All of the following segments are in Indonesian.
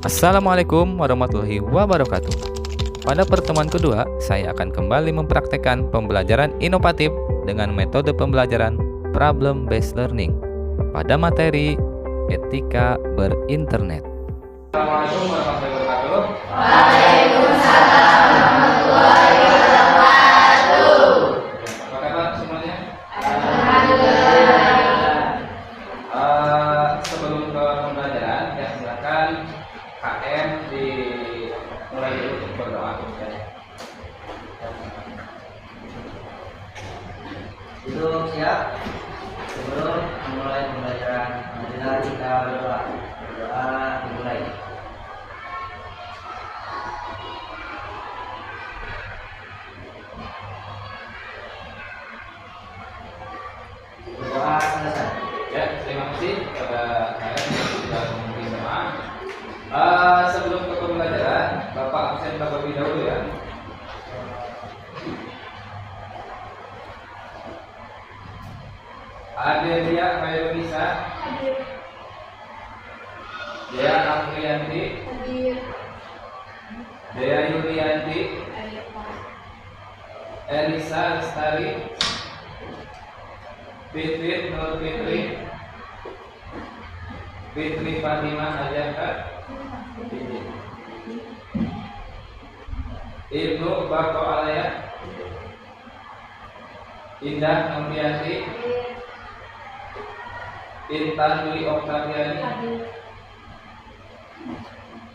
Assalamualaikum warahmatullahi wabarakatuh. Pada pertemuan kedua, saya akan kembali mempraktekkan pembelajaran inovatif dengan metode pembelajaran problem based learning pada materi etika berinternet. Assalamualaikum warahmatullahi wabarakatuh. Waalaikumsalam warahmatullahi wabarakatuh. Apa kabar semuanya? Alhamdulillah. Sebelum ke pembelajaran, ya silakan KM dimulai dulu untuk berdoa. Duduk siap. Sebelum memulai pembelajaran, marilah kita berdoa. Berdoa dimulai. Berdoa selesai. Ya, terima kasih kepada KM yang sudah memimpin doa. Sebelum ke pembelajaran, Bapak absen terlebih dahulu ya. Adelia Khairunisa, Dea Afriyanti, Dea Yulianti, Elisa Lestari, Fitri Nur Fitri, Fitri Fatimah Ajaka, Ibnu Bako Alaya, Indah Novianti, Intan Dwi Oktaviani,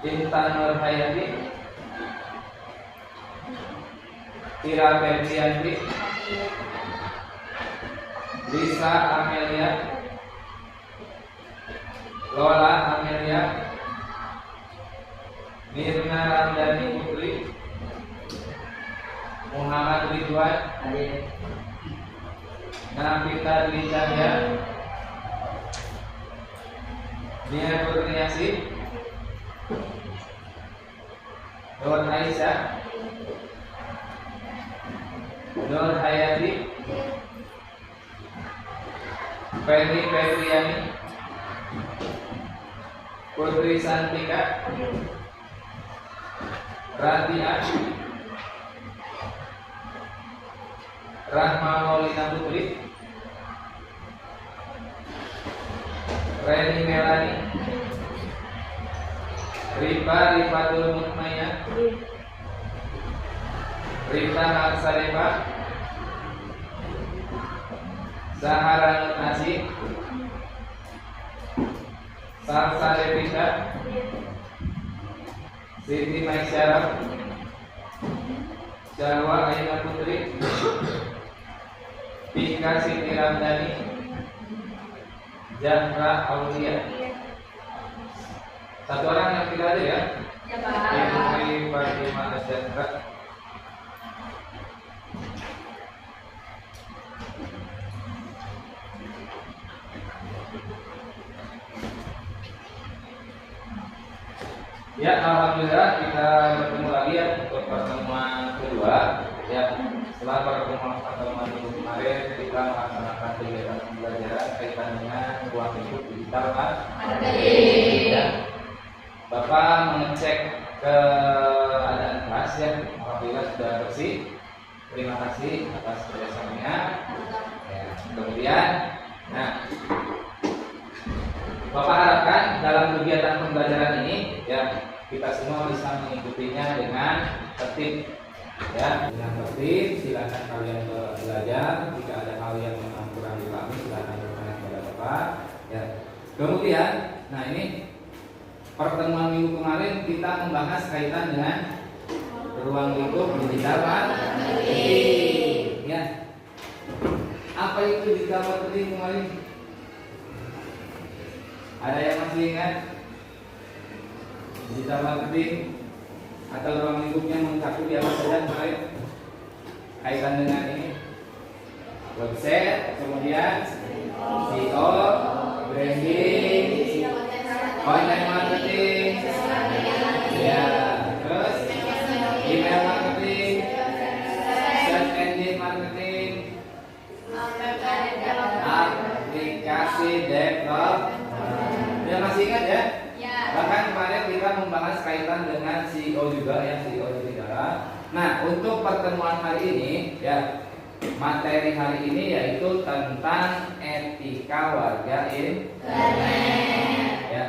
Intan Nur Hayati, Tira Febrianti, Lisa Amelia, Lola Amelia, Mirna Ramdhani Putri, Muhammad Ridwan, Nafita Dwi Cahya, Nia Kurniasi, Nur Aisyah, Nur Hayati, Ferry Febriani, Putri Santika, Radia, Rahma Maulina Putri, Reni Melani, Rifatul Mutmaya, Rita Marsareva, Zahara Nur Nasib, Sarsa Revita, Siti Maisyarah, Jalwa Aina Putri, Pika Siti Ramdhani, Jahra Aulia. Satu orang yang tidak ada ya? Ya, Pak. Putri Fatimah Jahra. Ya, alhamdulillah kita bertemu lagi ya untuk pertemuan kedua. Ya, setelah pertemuan minggu kemarin kita melaksanakan kegiatan pembelajaran kaitan dengan ruang lingkup digital Pak. Ya. Bapak mengecek keadaan kelas ya, alhamdulillah sudah bersih. Terima kasih atas kerjasamanya. Ya, kemudian, nah, Bapak harapkan dalam kegiatan pembelajaran ini ya kita semua bisa mengikutinya dengan tertib ya, dengan tertib. Silakan kalian belajar. Jika ada hal yang memang kurang dipahami silakan bertanya kepada Bapak ya. Kemudian, nah ini pertemuan minggu kemarin kita membahas kaitan dengan ruang lingkup digital marketing ya. Apa itu digital marketing kemarin? Ada yang masih ingat? Digital marketing atau ruang lingkupnya mencakup apa saja kemarin? Kaitan dengan ini website, kemudian SEO, branding, content marketing, ya, terus email marketing, search engine marketing, aplikasi develop. Ya masih ingat ya? Ya. Bahkan kemarin kita membahas kaitan dengan CEO juga ya, CEO di negara. Nah, untuk pertemuan hari ini ya, materi hari ini yaitu tentang etika warga internet. Ya,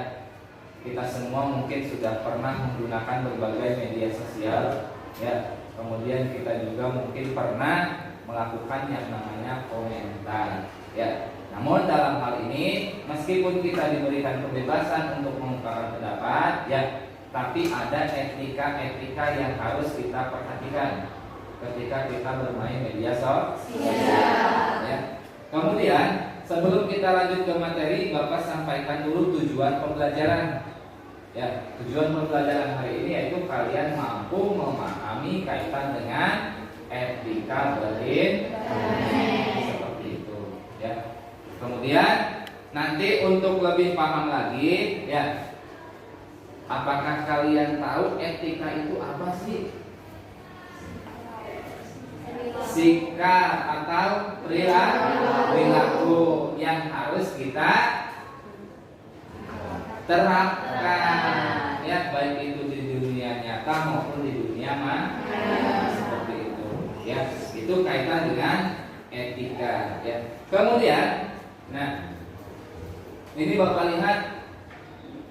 kita semua mungkin sudah pernah menggunakan berbagai media sosial ya. Kemudian kita juga mungkin pernah melakukan yang namanya komentar ya. Namun dalam hal ini meskipun kita diberikan kebebasan untuk mengungkapkan pendapat ya, tapi ada etika-etika yang harus kita perhatikan ketika kita bermain media sosial ya. Kemudian sebelum kita lanjut ke materi, Bapak sampaikan dulu tujuan pembelajaran. Ya, tujuan pembelajaran hari ini yaitu kalian mampu memahami kaitan dengan etika berinternet seperti itu ya. Kemudian nanti untuk lebih paham lagi ya, apakah kalian tahu etika itu apa sih? Sikap atau perilaku yang harus kita terapkan ya, baik itu di dunia nyata maupun di dunia maya seperti itu ya. Itu kaitan dengan etika ya. Kemudian nah, ini Bapak lihat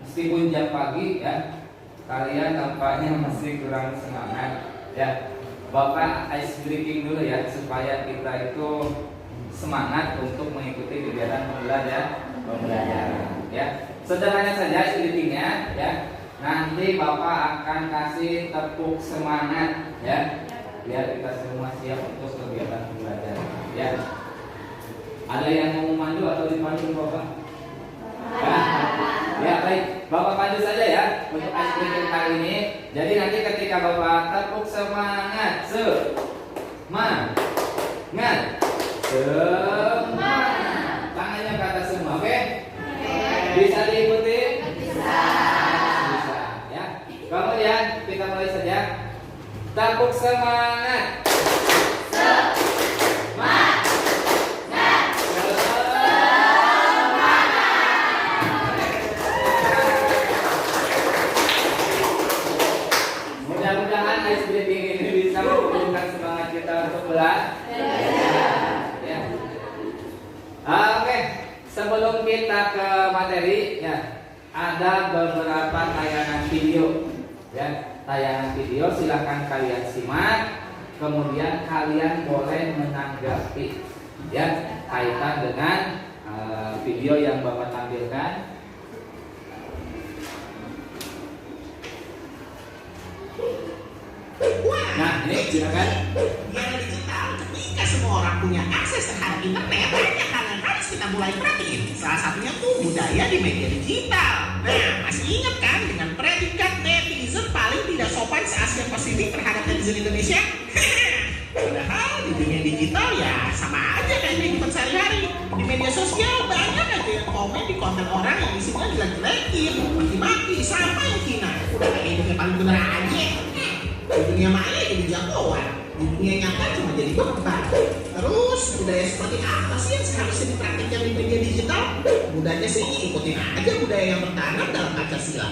meskipun jam pagi ya, kalian tampaknya masih kurang semangat ya. Bapak ice breaking dulu ya, supaya kita itu semangat untuk mengikuti kegiatan pembelajaran ya. Sederhana saja ice breakingnya ya. Nanti Bapak akan kasih tepuk semangat ya, biar kita semua siap untuk kegiatan pembelajaran ya. Ada yang mau mandu atau dipandu Bapak? Ya baik, Bapak pandu saja ya untuk ice breaking kali ini. Jadi nanti ketika Bapak tepuk semangat, semangat, tangannya ke atas semua, oke? Bisa diikuti? Bisa ya. Kemudian kita mulai saja. Tepuk semangat. Mudah-mudahan ice breaking ini bisa menumbuhkan semangat kita untuk belajar. Ya. Oke, sebelum kita ke materi ya, ada beberapa tayangan video ya. Tayangan video silahkan kalian simak, kemudian kalian boleh menanggapi ya kaitan dengan video yang Bapak tampilkan. Nah, ini silakan. Di era digital, ketika semua orang punya akses terhadap internet, banyak hal yang harus kita mulai perhatiin. Salah satunya tuh budaya di media digital. Nah, masih ingat kan dengan predikat netizen paling tidak sopan se-Asia Pasifik terhadap netizen Indonesia? Padahal di dunia digital ya sama aja kayak kehidupan sehari-hari. Di media sosial banyak aja yang komen di konten orang yang isinya jelek-jelekin, maki-maki, sama yang hina. Udah kayak hidupnya paling bener aja. Di dunia maya jadi jagoan, di dunia nyata cuma jadi beban. Terus budaya seperti apa sih yang seharusnya dipraktikkan di media digital? Mudahnya sih ikutin aja budaya yang bertanam dalam Pancasila.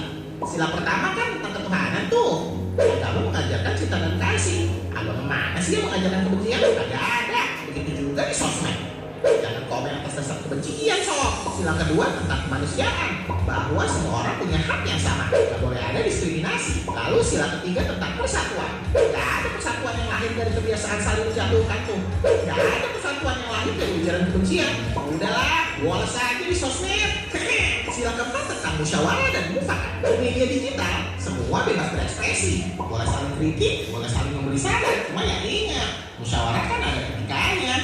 Sila pertama kan tentang ketuhanan tuh. Agama mengajarkan cinta dan kasih. Agama mana sih yang mengajarkan kebencian? Agak ada. Begitu juga di sosmed. Jangan komen atas dasar kebencian sob. Sila kedua tentang kemanusiaan, bahwa semua orang punya hak yang sama, tidak boleh ada diskriminasi. Lalu sila ketiga tentang persatuan. Tidak ada persatuan yang lahir dari kebiasaan saling menjatuhkan tuh. Tidak ada persatuan yang lahir dari ujaran kebencian. Udahlah, boles aja di sosmed. Sila keempat tentang musyawarah dan mufakat. Di media digital semua bebas berekspresi, boleh saling kritik, boleh saling memberi saran. Cuma ya ingat, musyawarah kan ada etikanya.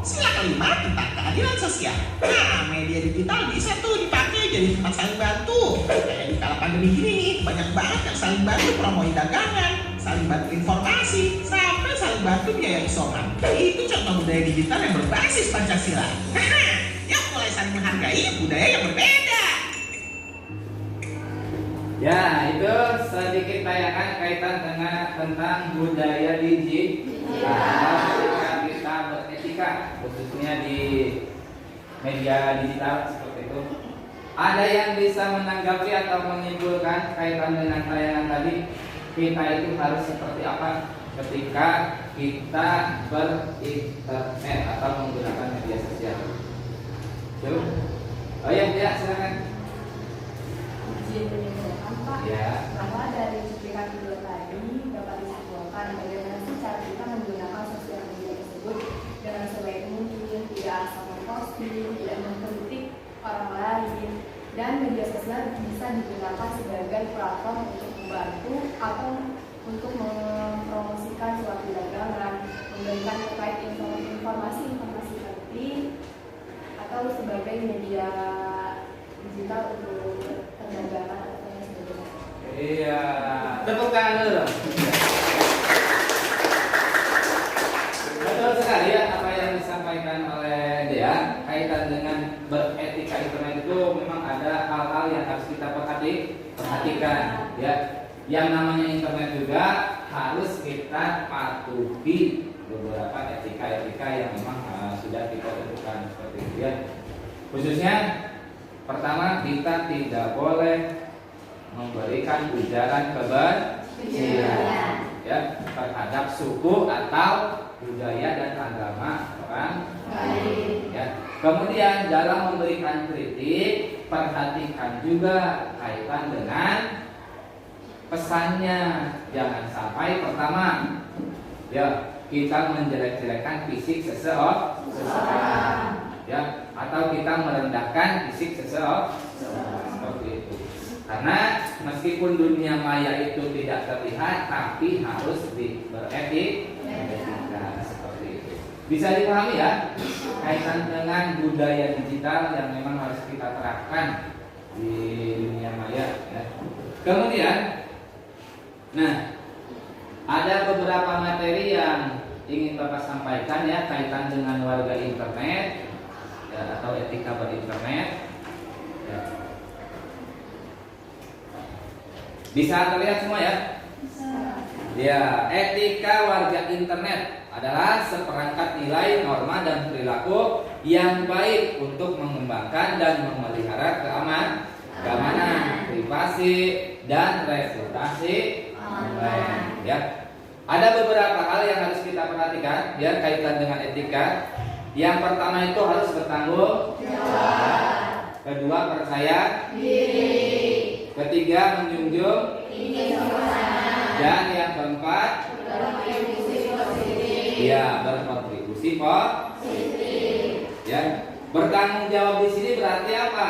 Sila kelima tentang keadilan sosial. Nah, media digital bisa tuh dipakai jadi tempat saling bantu. Kayak di kala pandemi gini nih, banyak banget yang saling bantu promosi dagangan, saling bantu informasi, sampai saling bantu biaya isoman. Itu contoh budaya digital yang berbasis Pancasila. Yuk mulai saling menghargai budaya yang berbeda. Ya, itu sedikit tayangan kaitan dengan tentang budaya digital. Kita beretika khususnya di media digital seperti itu. Ada yang bisa menanggapi atau menyimpulkan kaitan dengan tayangan tadi? Kita itu harus seperti apa ketika kita berinternet atau menggunakan media sosial? Yuk. Oh ya, silakan. Izin menyimpulkan Pak, Ya. bahwa dari cuplikan video tadi dapat disimpulkan bagaimana sih cara kita menggunakan sosial media tersebut dengan sebaik mungkin, tidak asal memposting, tidak mengkritik orang lain, dan media sosial bisa digunakan sebagai platform untuk membantu atau untuk mempromosikan suatu dagangan, memberikan terkait informasi-informasi penting, atau sebagai media digital untuk perdagangan atau yang sebagainya. Iya, tepuk tangan dulu. Betul sekali ya apa yang disampaikan oleh Dea kaitan dengan beretika internet itu memang ada hal-hal yang harus kita perhatikan ya. Yang namanya internet juga harus kita patuhi beberapa etika-etika yang memang sudah kita tentukan seperti itu ya. Khususnya pertama, kita tidak boleh memberikan ujaran kebencian ya terhadap suku atau budaya dan agama orang lain ya. Kemudian dalam memberikan kritik, perhatikan juga kaitan dengan pesannya. Jangan sampai pertama ya kita menjelek-jelekan fisik seseorang ya, atau kita merendahkan fisik seseorang seperti itu. Karena meskipun dunia maya itu tidak terlihat, tapi harus beretika seperti itu. Bisa dipahami ya kaitan dengan budaya digital yang memang harus kita terapkan di dunia maya ya. Kemudian, nah ada beberapa materi yang ingin Bapak sampaikan ya kaitan dengan warga internet ya, atau etika berinternet ya. Bisa terlihat semua ya? Bisa. Ya, etika warga internet adalah seperangkat nilai, norma, dan perilaku yang baik untuk mengembangkan dan memelihara keamanan, privasi, dan reputasi online. Ya, ada beberapa hal yang harus kita perhatikan ya kaitan dengan etika. Yang pertama itu harus bertanggung jawab. Kedua, percaya diri. Ketiga, menjunjung tinggi sopan. Dan yang keempat, berkontribusi positif. Ya, berkontribusi positif. Ya, bertanggung jawab di sini berarti apa?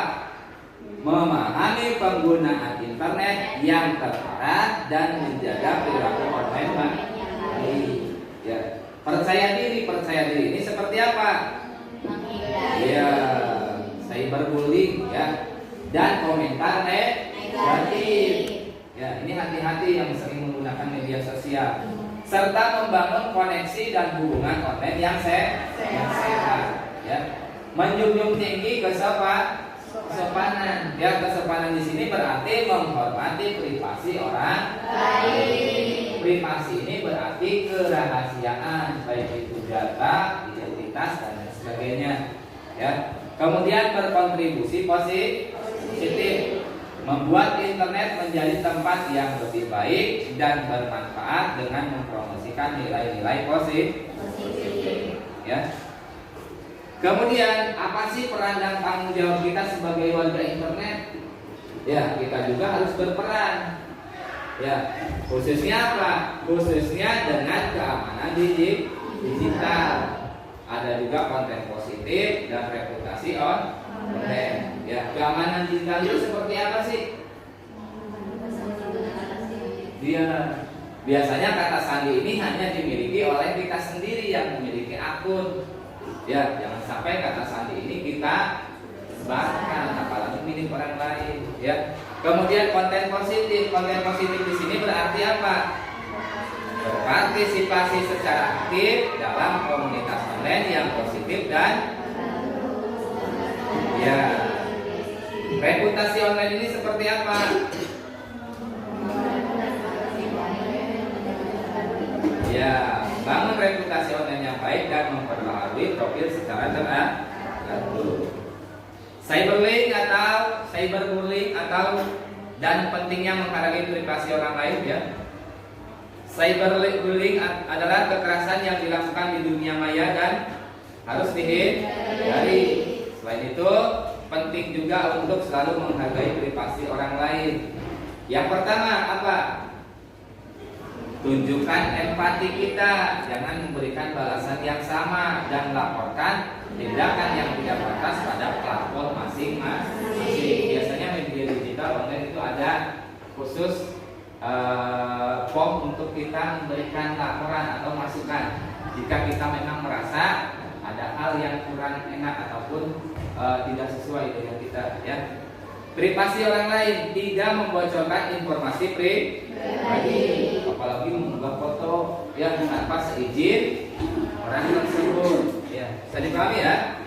Memahami penggunaan internet yang terarah dan menjaga perilaku online baik. Ya, percaya diri ini seperti apa? Ya, cyberbullying ya, dan komentar negatif. Ya, ini hati-hati yang sering menggunakan media sosial, serta membangun koneksi dan hubungan online yang sehat. Ya, menjunjung tinggi kesopanan. Ya, kesopanan di sini berarti menghormati privasi orang lain. Privasi ini berarti kerahasiaan, baik itu data, identitas, dan lain sebagainya. Ya. Kemudian berkontribusi positif, membuat internet menjadi tempat yang lebih baik dan bermanfaat dengan mempromosikan nilai-nilai positif. Ya. Kemudian apa sih peran dan tanggung jawab kita sebagai warga internet? Ya, kita juga harus berperan. Ya, khususnya apa? Khususnya dengan keamanan digital. Ada juga konten positif dan reputasi online. Ya, keamanan digital itu seperti apa sih? Dia biasanya kata sandi ini hanya dimiliki oleh kita sendiri yang memiliki akun. Ya, jangan sampai kata sandi ini kita sebarkan, apalagi milik orang lain. Ya. Kemudian konten positif di sini berarti apa? Berpartisipasi secara aktif dalam komunitas online yang positif dan ya. Reputasi online ini seperti apa? Ya, bangun reputasi online yang baik dan memperbaharui profil secara teratur. Cyberbullying atau cyberbullying dan pentingnya menghargai privasi orang lain ya. Cyberbullying adalah kekerasan yang dilakukan di dunia maya dan harus dihindari. Selain itu, penting juga untuk selalu menghargai privasi orang lain. Yang pertama apa? Tunjukkan empati kita, jangan memberikan balasan yang sama dan laporkan tindakan yang tidak pantas pada platform masing-masing. Biasanya media digital online itu ada khusus form untuk kita memberikan laporan atau masukan jika kita memang merasa ada hal yang kurang enak ataupun tidak sesuai dengan kita ya. Privasi orang lain, tidak membocorkan informasi pribadi, apalagi mengunggah foto yang tanpa seizin orang tersebut. Ya, bisa dipahami ya?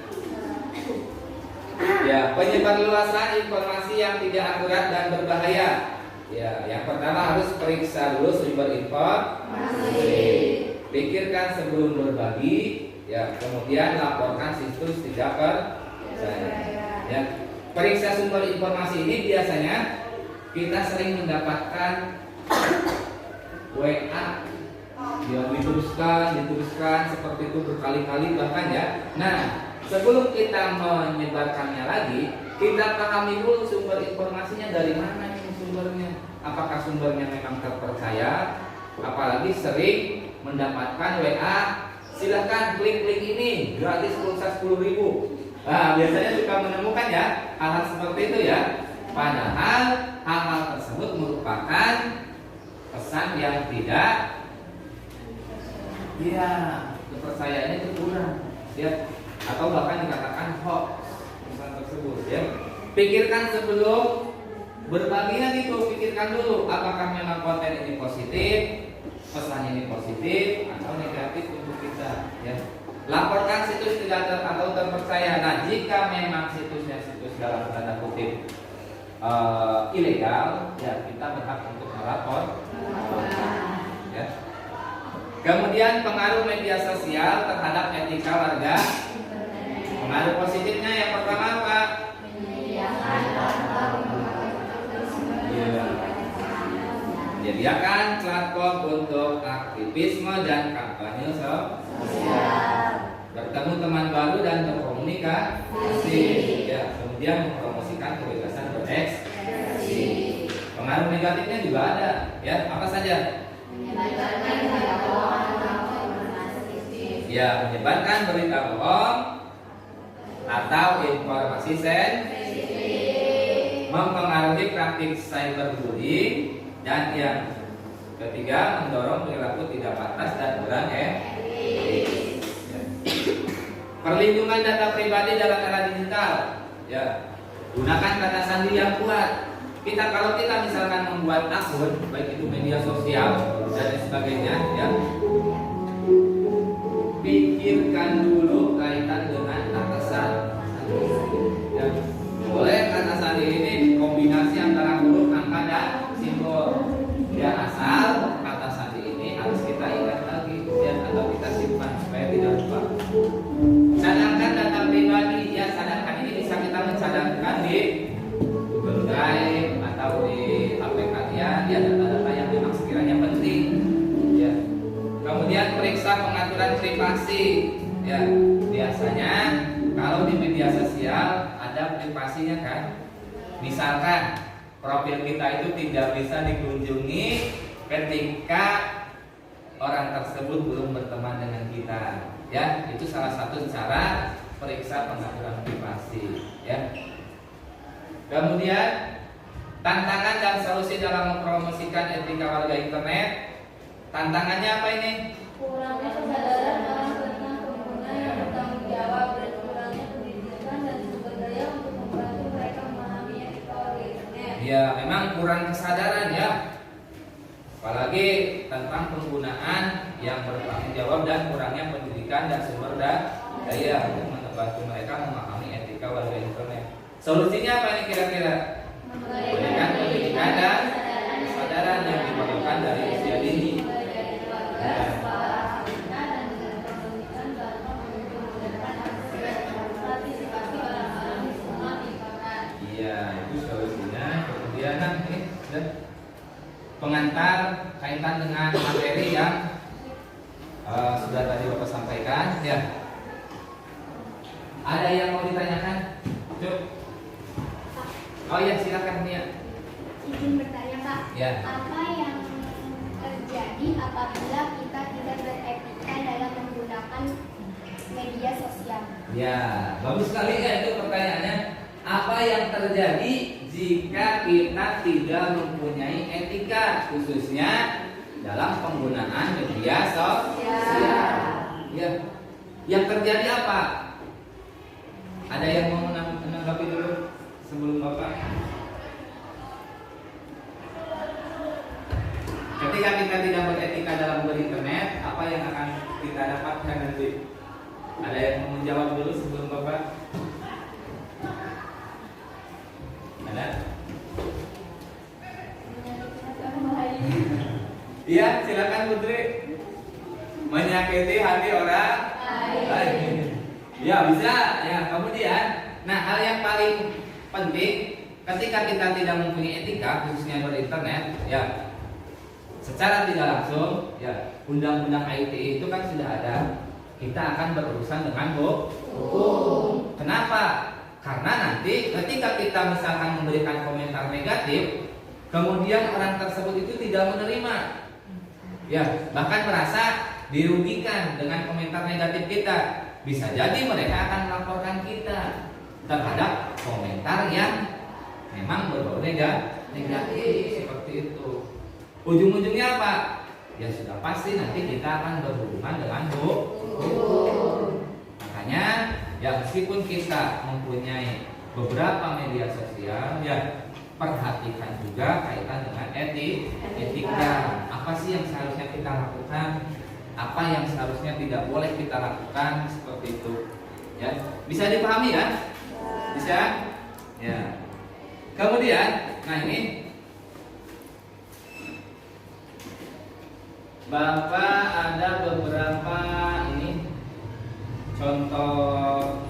Ya, penyebarluasan informasi yang tidak akurat dan berbahaya. Ya, yang pertama harus periksa dulu sumber informasi. Pikirkan sebelum berbagi. Ya, kemudian laporkan situs tidak percaya. Ya. Periksa sumber informasi ini biasanya kita sering mendapatkan WA yang diteruskan seperti itu berkali-kali bahkan ya. Nah, sebelum kita menyebarkannya lagi, kita pahami dulu sumber informasinya dari mana ini sumbernya. Apakah sumbernya memang terpercaya? Apalagi sering mendapatkan WA, silahkan klik link ini gratis pulsa 10.000. Nah, biasanya suka menemukan ya hal-hal seperti itu ya. Padahal hal-hal tersebut merupakan pesan yang tidak kepercayaannya itu kurang ya, atau bahkan dikatakan hoax pesan tersebut ya. Pikirkan sebelum berbaginya gitu, pikirkan dulu apakah memang konten ini positif, pesan ini positif atau negatif untuk kita ya. Laporkan situs tidak atau terpercaya. Nah, jika memang situsnya situs dalam tanda kutip ilegal, ya kita berhak untuk melapor. Ya. Kemudian pengaruh media sosial terhadap etika warga. Pengaruh positifnya yang pertama apa? Menyediakan platform untuk aktivisme dan kampanye sosial. Bertemu teman baru dan berkomunikasi ya, kemudian mempromosikan kebebasan berekspresi. Pengaruh negatifnya juga ada ya, apa saja? Menyebarkan berita bohong atau informasi sensitif, mempengaruhi praktik cyberbullying, dan yang ketiga mendorong perilaku tidak pantas dan kurang etis. Perlindungan data pribadi dalam era digital. Ya, gunakan kata sandi yang kuat. Kalau kita misalkan membuat akun, baik itu media sosial dan sebagainya, ya, pikirkan dulu kaitan dengan kata sandi. Ya, boleh kata sandi ini kombinasi antara huruf, angka dan simbol. Ya, asal kata sandi ini harus kita ingat lagi, ya, atau kita simpan supaya tidak lupa. Cadangkan data pribadi, ya, cadangkan ini bisa kita mencadangkan di Google Drive atau di HP kalian, ya, data-data yang memang sekiranya penting, ya. Kemudian periksa pengaturan privasi, ya. Biasanya kalau di media sosial ada privasinya kan, misalkan profil kita itu tidak bisa dikunjungi ketika orang tersebut belum berteman dengan kita. Ya, itu salah satu cara periksa pengaturan privasi. Ya. Kemudian tantangan dan solusi dalam mempromosikan etika warga internet. Tantangannya apa ini? Kurangnya kesadaran orang tentang pengguna yang bertanggung jawab dan kurangnya pendidikan dan sumber daya untuk membantu mereka memahami etika warga internet. Ya, memang kurang kesadaran ya. Apalagi tentang penggunaan yang bertanggung jawab dan kurangnya pendidikan dan sumber daya untuk membantu mereka memahami etika warga internet. Solusinya apa ini kira-kira? Memberikan pendidikan dan kesadaran yang diperlukan dari usia dini. Iya, itu pengantar kaitan dengan materi yang sudah tadi Bapak sampaikan ya. Ada yang mau ditanyakan? Cuk. Oh ya, silakan Nia. Izin bertanya Pak, Ya. apa yang terjadi apabila kita tidak beretika dalam menggunakan media sosial? Ya, bagus sekali ya itu pertanyaannya. Apa yang terjadi jika kita tidak mempunyai etika, khususnya dalam penggunaan media sosial? Ya. Yang terjadi apa? Ada yang mau menanggapi dulu sebelum Bapak? Ketika kita tidak beretika dalam berinternet, apa yang akan kita dapatkan nanti? Ada yang mau menjawab dulu sebelum Bapak? Ada? Iya, silakan Putri. Menyakiti hati orang lain. Ya bisa. Ya, kemudian, nah hal yang paling penting ketika kita tidak mempunyai etika, khususnya berinternet, ya secara tidak langsung, ya undang-undang ITE itu kan sudah ada. Kita akan berurusan dengan hukum. Kenapa? Karena nanti ketika kita misalkan memberikan komentar negatif, kemudian orang tersebut itu tidak menerima, ya bahkan merasa dirugikan dengan komentar negatif kita. Bisa jadi mereka akan melaporkan kita terhadap komentar yang memang berbau negatif seperti itu. Ujung-ujungnya apa? Ya sudah pasti nanti kita akan berhubungan dengan hukum. Makanya ya meskipun kita mempunyai beberapa media sosial, ya perhatikan juga kaitan dengan etika. Apa sih yang seharusnya kita lakukan? Apa yang seharusnya tidak boleh kita lakukan, seperti itu. Ya, bisa dipahami ya? Bisa? Ya. Kemudian, nah ini Bapak ada beberapa ini contoh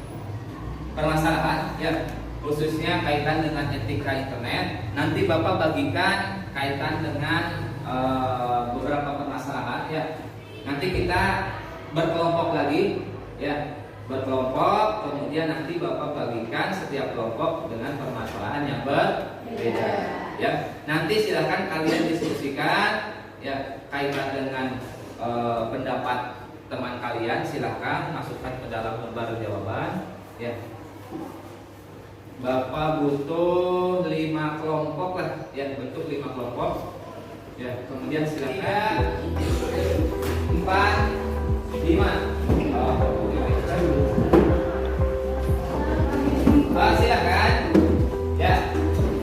permasalahan ya, khususnya kaitan dengan etika internet. Nanti Bapak bagikan kaitan dengan beberapa permasalahan ya. Nanti kita berkelompok lagi ya, berkelompok, kemudian nanti Bapak bagikan setiap kelompok dengan permasalahan yang berbeda ya. Nanti silakan kalian diskusikan ya kaitan dengan pendapat teman kalian, silakan masukkan ke dalam lembar jawaban ya. Bapak butuh 5 kelompok lah ya, bentuk 5 kelompok ya. Kemudian silakan 4, 5. Silakan ya.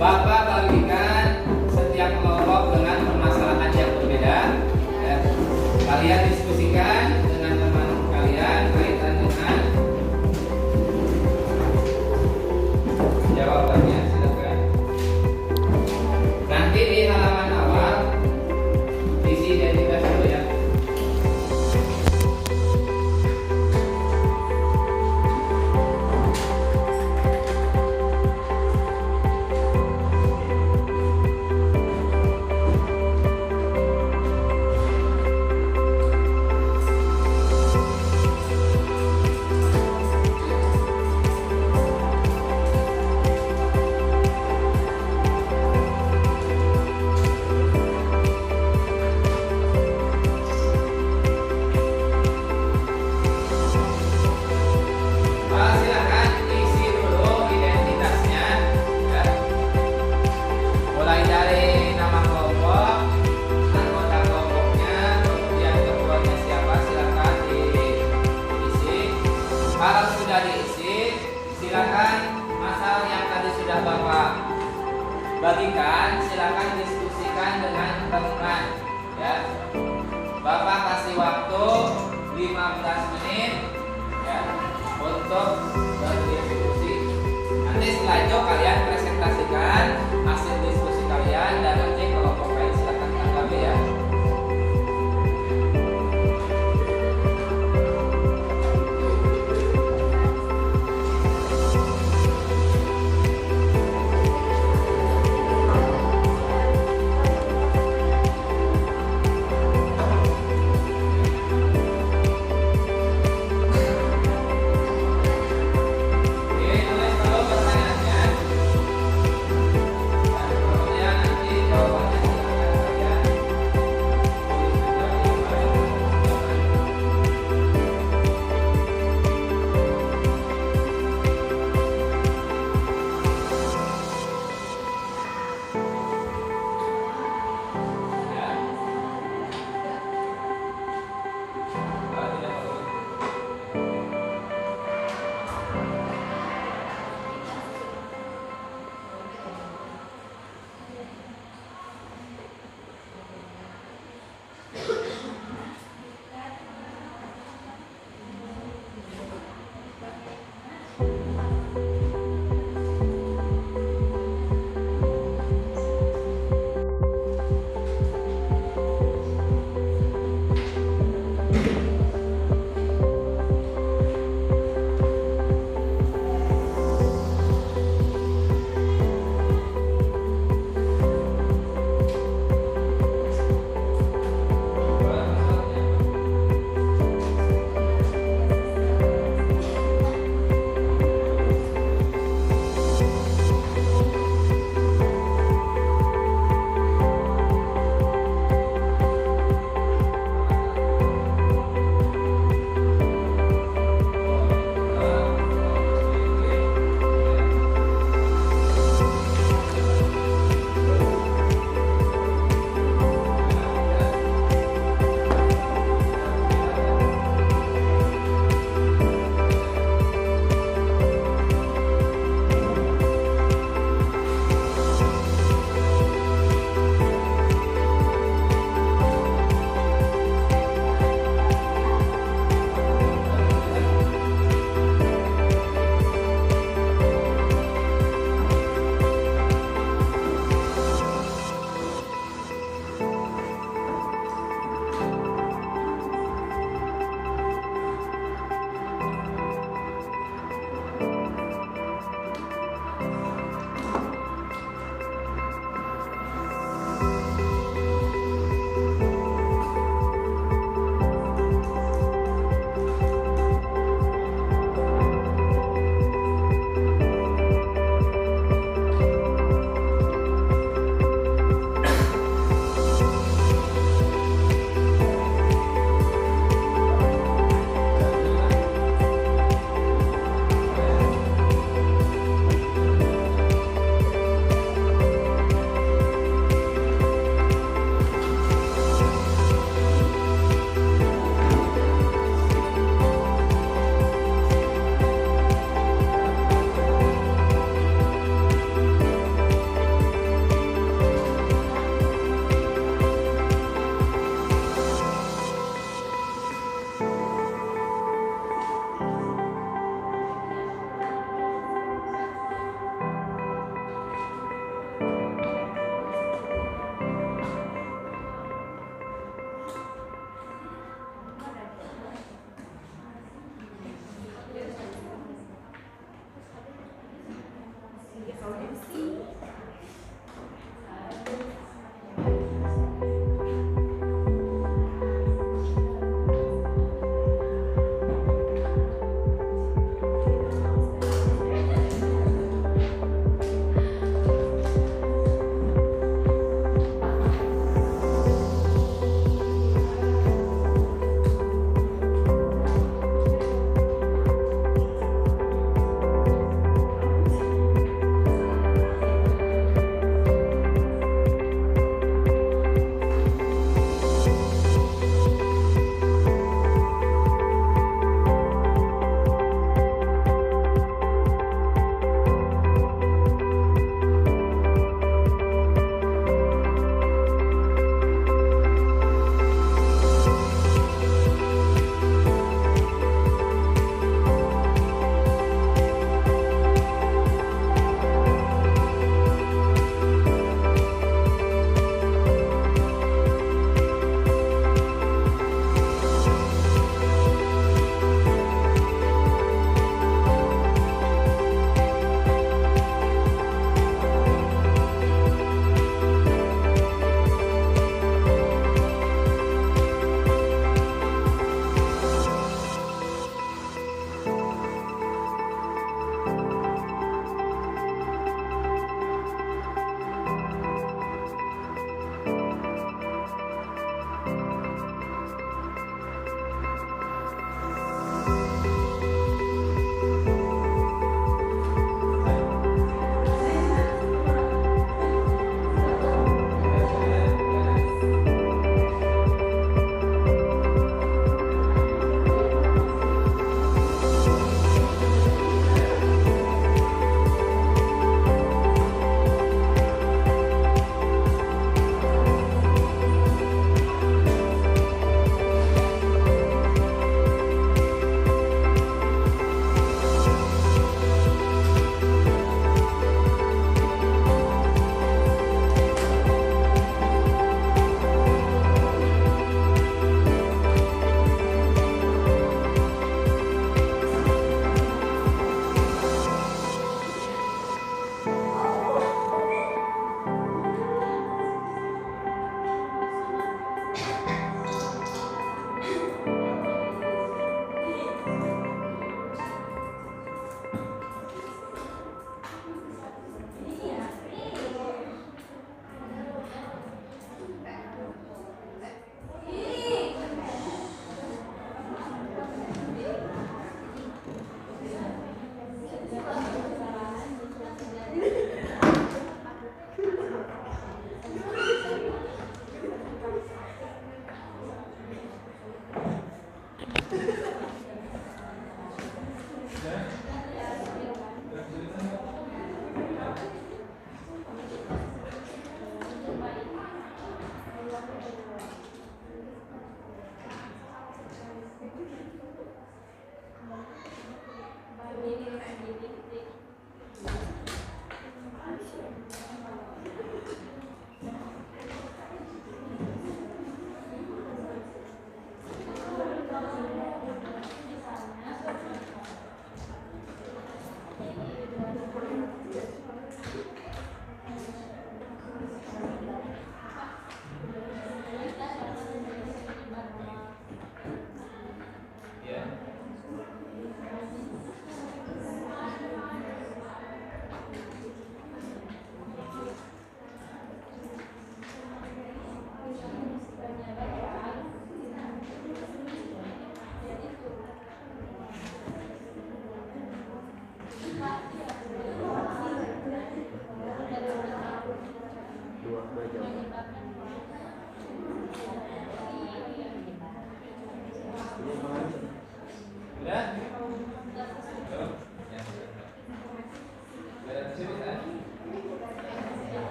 Bapak bagikan setiap kelompok dengan permasalahan yang berbeda ya. Kalian diskusikan dengan teman kalian kaitan dengan jawabannya, silakan. Nanti di halaman awal isi identitas dulu ya. Silakan isi dulu identitasnya ya. Mulai dari nama kelompok, anggota kelompoknya, kemudian ketuanya siapa, silakan diisi. Kalau sudah diisi, silakan masalah yang tadi sudah Bapak bagikan, silakan diskusikan dengan teman ya. Bapak kasih waktu 15 menit ya untuk berdiskusi. Nanti setelah itu kalian presentasikan hasil diskusi kalian dan nanti kelompok lain silakan tanggapi ya.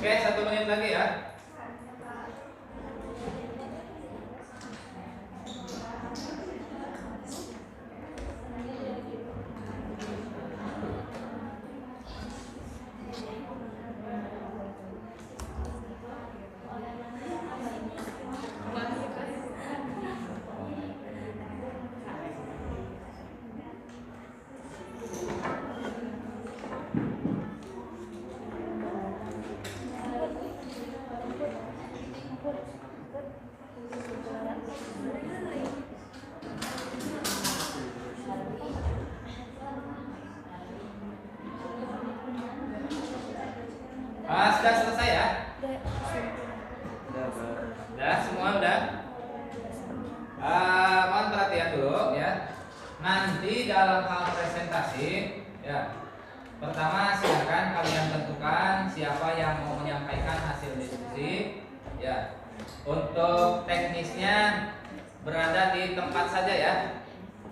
Oke, 1 menit lagi ya. Sudah selesai ya? Udah, semua udah? Mohon perhatian dulu ya. Nanti dalam hal presentasi ya, pertama silakan kalian tentukan siapa yang mau menyampaikan hasil diskusi ya. Untuk teknisnya berada di tempat saja ya,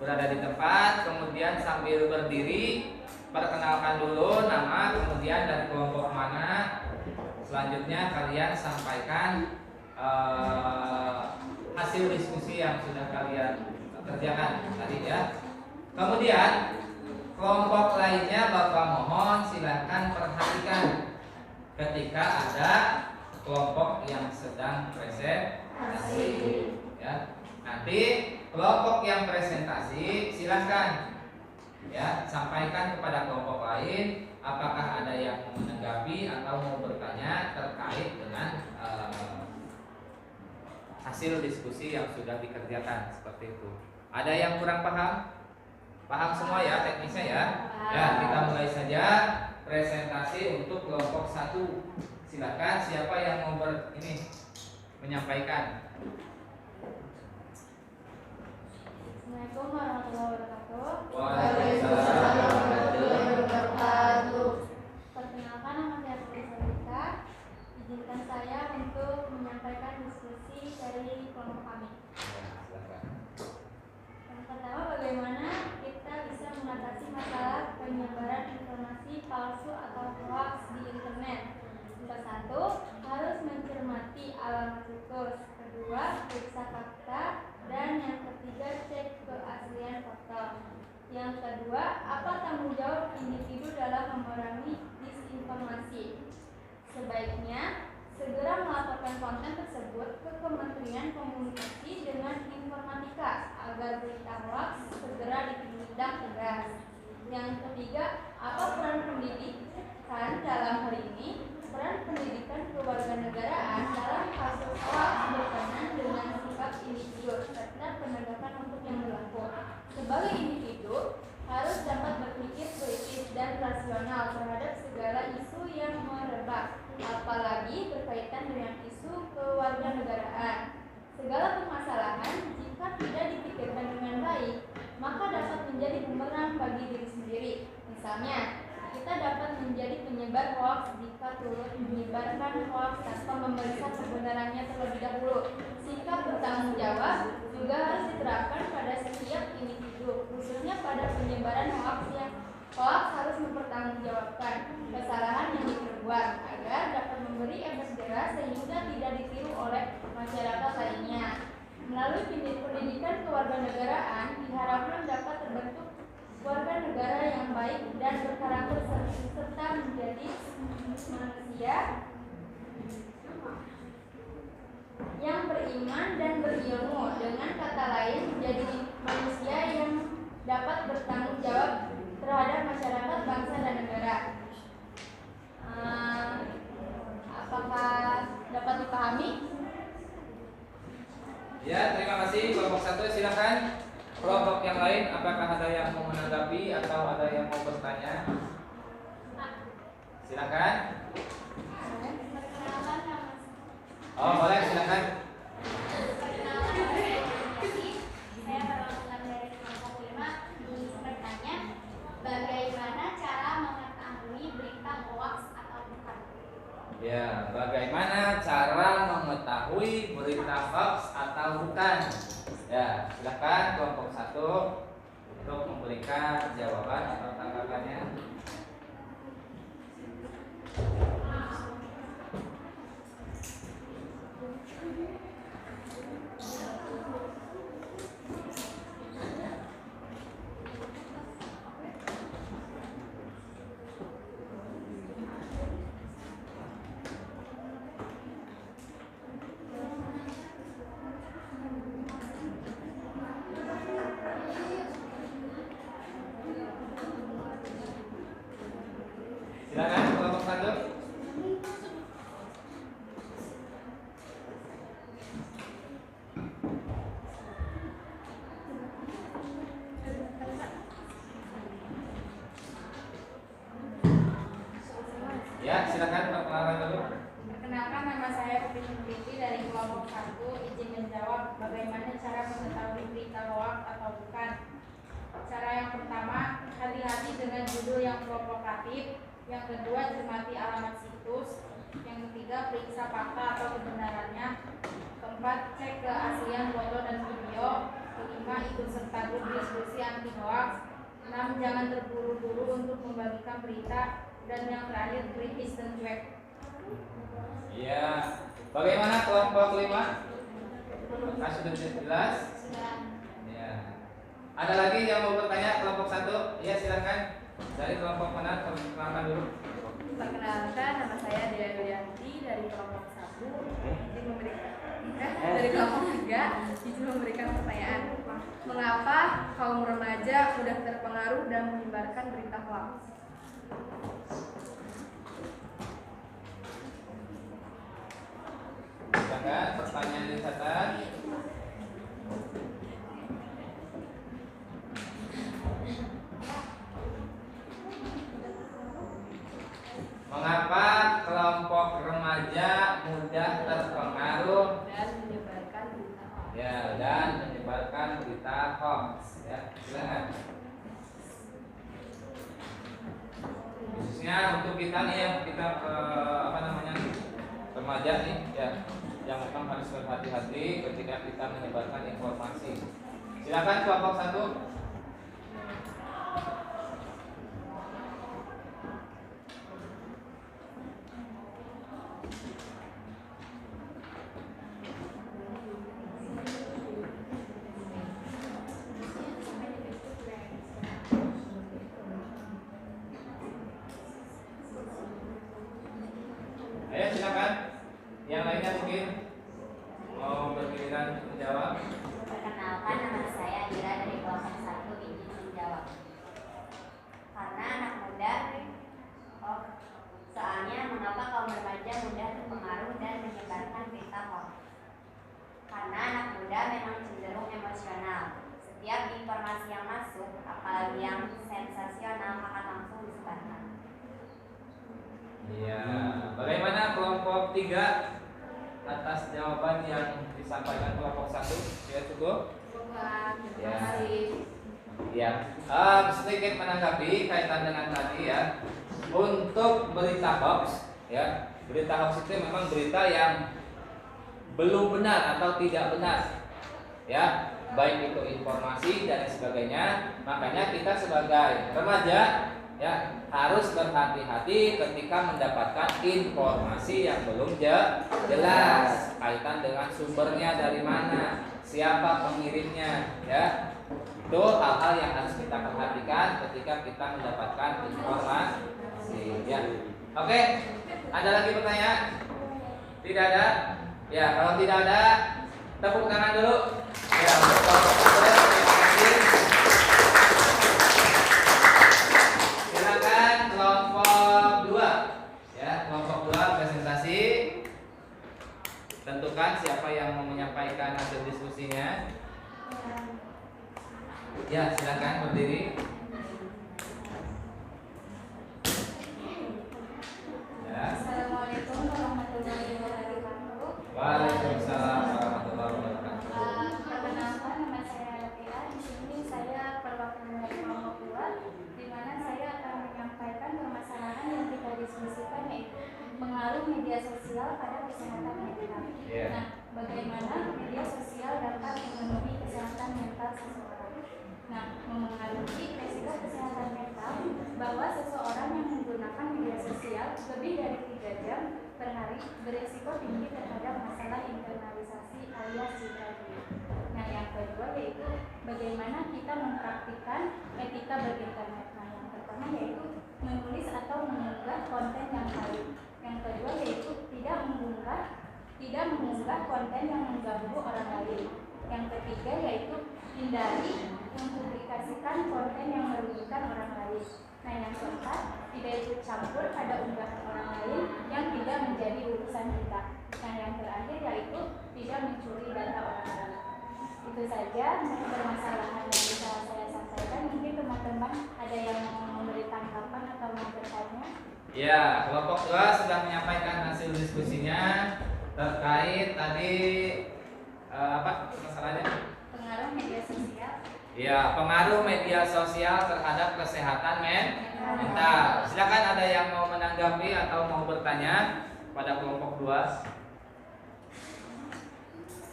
berada di tempat, kemudian sambil berdiri perkenalkan dulu nama, kemudian dari kelompok mana. Selanjutnya kalian sampaikan hasil diskusi yang sudah kalian kerjakan tadi ya. Kemudian kelompok lainnya Bapak mohon silahkan perhatikan ketika ada kelompok yang sedang presentasi ya. Nanti kelompok yang presentasi silahkan ya sampaikan kepada kelompok lain apakah ada yang mau menanggapi atau mau bertanya terkait dengan hasil diskusi yang sudah dikerjakan seperti itu. Ada yang kurang paham? Paham semua ya teknisnya ya? Ya, kita mulai saja presentasi untuk kelompok 1. Silakan siapa yang mau menyampaikan. Assalamualaikum warahmatullahi wabarakatuh. Waalaikumsalam warahmatullahi wabarakatuh. Perkenalkan, nama saya Felisalika. Izinkan saya untuk menyampaikan diskusi dari kelompok kami. Yang pertama, bagaimana kita bisa mengatasi masalah penyebaran informasi palsu atau hoax di internet. Yang satu, harus mencermati alamat situs. Kedua, periksa fakta. Dan yang ketiga, cek keaslian foto. Yang kedua, apa tanggung jawab individu dalam memerangi disinformasi? Sebaiknya segera melaporkan konten tersebut ke Kementerian Komunikasi dengan Informatika agar berita hoax segera ditindak tegas. Yang ketiga, apa peran pendidikan dalam hal ini? Peran pendidikan kewarganegaraan dalam kasus hoax berkenaan dengan sikap individu serta penegakan hukum yang berlaku. Sebagai individu harus dapat berpikir kritis dan rasional terhadap segala isu yang merebak, apalagi berkaitan dengan isu kewarganegaraan. Segala permasalahan jika tidak dipikirkan dengan baik, maka dapat menjadi bumerang bagi diri sendiri. Misalnya, kita dapat menjadi penyebar hoax jika turut menyebarkan hoax tanpa memeriksa kebenarannya terlebih dahulu. Sikap bertanggung jawab juga harus diterapkan pada setiap individu, khususnya pada penyebaran hoax yang hoax harus mempertanggungjawabkan kesalahan yang diperbuat agar dapat memberi efek jerah sehingga tidak ditiru oleh masyarakat lainnya. Melalui pendidikan kewarganegaraan diharapkan dapat terbentuk warga negara yang baik dan berkarakter serta menjadi manusia yang beriman dan berilmu. Dengan kata lain, menjadi manusia yang dapat bertanggung jawab terhadap masyarakat, bangsa, dan negara. Apakah dapat dipahami? Ya, terima kasih kelompok 1, silakan. Kelompok yang lain, apakah ada yang mau menanggapi atau ada yang mau bertanya? Silakan. Perkenalkan nama Oh, boleh, silakan. saya perwakilan dari kelompok 5 ingin bertanya, bagaimana cara mengetahui berita hoax atau bukan? Ya, bagaimana cara mengetahui berita hoax atau bukan? Ya, silakan kelompok 1 untuk memberikan jawaban atau tanggapannya. Perkenalkan, nama saya Putri Nuriti dari kelompok 1. Izin menjawab bagaimana cara mengetahui berita hoax atau bukan. Cara yang pertama, hati-hati dengan judul yang provokatif. Yang kedua, cermati alamat situs. Yang ketiga, periksa fakta atau kebenarannya. Keempat, cek keaslian foto dan video. Kelima, ikut serta grup diskusi anti hoax. 6, jangan terburu-buru untuk membagikan berita. Dan yang terakhir, kritis dan cuek. Ya, bagaimana kelompok 5? Sudah jelas? Ya. Ada lagi yang mau bertanya kelompok 1? Ya, silakan. Dari kelompok mana? Perkenalkan dulu. Perkenalkan, nama saya Dea Yulianti dari kelompok 1. Izin memberikan dari kelompok 3. Izin memberikan pertanyaan. Mengapa kaum remaja mudah terpengaruh dan menyebarkan berita hoax? Silakan, pertanyaan dicatat. Mengapa kelompok remaja mudah terpengaruh Dan menyebarkan berita hoax. ya dan menyebarkan berita hoax? Ya, silakan. Khususnya untuk kita nih yang kita remaja nih ya, yang memang harus berhati-hati ketika kita menyebarkan informasi. Silakan kelompok 1. Ayo silakan. Yang lainnya mungkin mau bergiliran menjawab. Perkenalkan, nama saya Ira dari kelompok 1. Izin menjawab. Karena anak muda, soalnya mengapa kaum remaja mudah terpengaruh dan menyebarkan berita hoax? Karena anak muda memang cenderung emosional. Setiap informasi yang masuk, apalagi yang sensasional, akan langsung disebarkan. Iya. Bagaimana kelompok 3 atas jawaban yang disampaikan kelompok 1? Ya, cukup. Terima kasih. Ya, sedikit menanggapi kaitan dengan tadi ya. Untuk berita hoax, ya, berita hoax itu memang berita yang belum benar atau tidak benar, ya, baik itu informasi dan sebagainya. Makanya kita sebagai remaja, ya, harus berhati-hati ketika mendapatkan informasi yang belum jelas, kaitan dengan sumbernya dari mana, siapa pengirimnya, ya. Itu hal-hal yang harus kita perhatikan ketika kita mendapatkan informasi, ya. Oke, ada lagi pertanyaan? Tidak ada? Ya, kalau tidak ada, tepuk tangan dulu. Ya, untuk kelompok satu, terima kasih. Silakan kelompok 2. Ya, kelompok 2 presentasi. Tentukan siapa yang mau menyampaikan hasil diskusinya. Ya, silakan berdiri. Ya. Assalamualaikum warahmatullahi wabarakatuh. Waalaikumsalam warahmatullahi wabarakatuh. Perkenalkan, nama saya Ratira. Di sini saya perwakilan dari kelompok 2, di mana saya akan menyampaikan permasalahan yang kita diskusikan, yaitu pengaruh media sosial pada kesehatan mental. Yeah. Nah, bagaimana media sosial dapat memenuhi kesehatan mental seseorang? Nah, memengaruhi resiko kesehatan mental bahwa seseorang yang menggunakan media sosial lebih dari 3 jam per hari berisiko tinggi terhadap masalah internalisasi alias citra diri. Nah, yang kedua yaitu bagaimana kita mempraktikkan etika berinternet. Nah, yang pertama yaitu menulis atau mengunggah konten yang baik. Yang kedua yaitu tidak mengunggah konten yang mengganggu orang lain. Yang ketiga yaitu hindari mempublikasikan konten yang merugikan orang lain. Nah, yang keempat, tidak ikut campur pada unggahan orang lain yang tidak menjadi urusan kita. Nah, yang terakhir yaitu tidak mencuri data orang lain. Itu saja permasalahan yang bisa saya sampaikan. Mungkin teman-teman ada yang mau memberi tanggapan atau mau bertanya. Ya, kelompok 2 sudah menyampaikan hasil diskusinya terkait tadi apa masalahnya? Pengaruh media sosial. Ya, pengaruh media sosial terhadap kesehatan mental. Silakan ada yang mau menanggapi atau mau bertanya pada kelompok 2.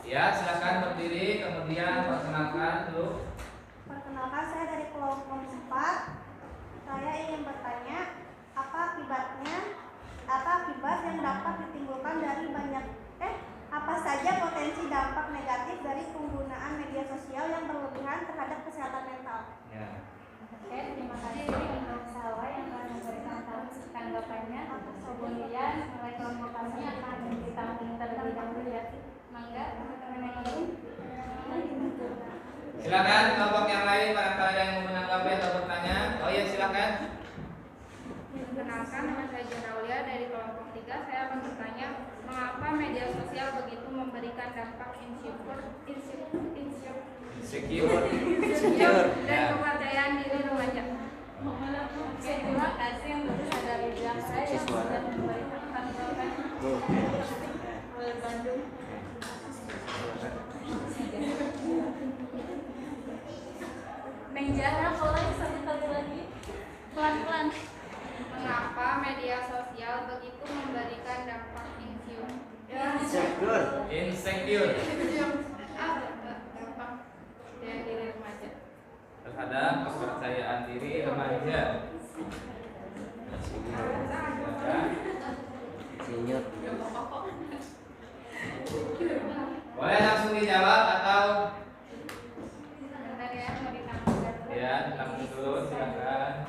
Ya, silakan berdiri kemudian perkenalkan dulu. Perkenalkan, saya dari kelompok 4. Saya ingin bertanya, apa akibat yang dapat ditimbulkan dari apa saja potensi dampak negatif dari penggunaan media sosial yang berlebihan terhadap kesehatan mental? Ya. Oke, terima kasih untuk Salwa yang telah memberikan tanggapannya. Kemudian mulai kelompoknya akan ditanggung terlebih dahulu ya. Mangga teman-teman yang lain. Silakan kelompok yang lain barangkali ada yang mau menanggapi atau bertanya. Oh iya, silakan. Perkenalkan, nama saya Jenaulia dari kelompok 3. Saya akan bertanya, mengapa media sosial begitu memberikan dampak insecure dan kepercayaan diri remaja? Oke, terima kasih untuk sadar yang saya yang sudah memberikan tanggapan. Bandung. Menjara boleh satu lagi pelan-pelan. Mengapa media sosial begitu memberikan dampak insecure? Insecure Dampak diri remaja. terhadap kepercayaan diri remaja. Boleh langsung dijawab atau Bentar ya, mau ditanggapi dulu. ya ditanggung dulu, silakan.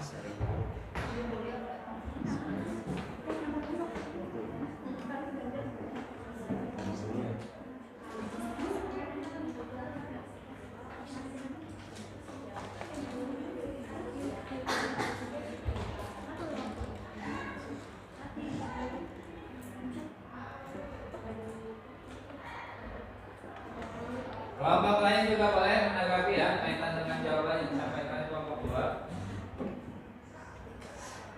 Kelompok lain juga boleh menanggapi ya kaitan dengan jawaban yang disampaikan kelompok 2.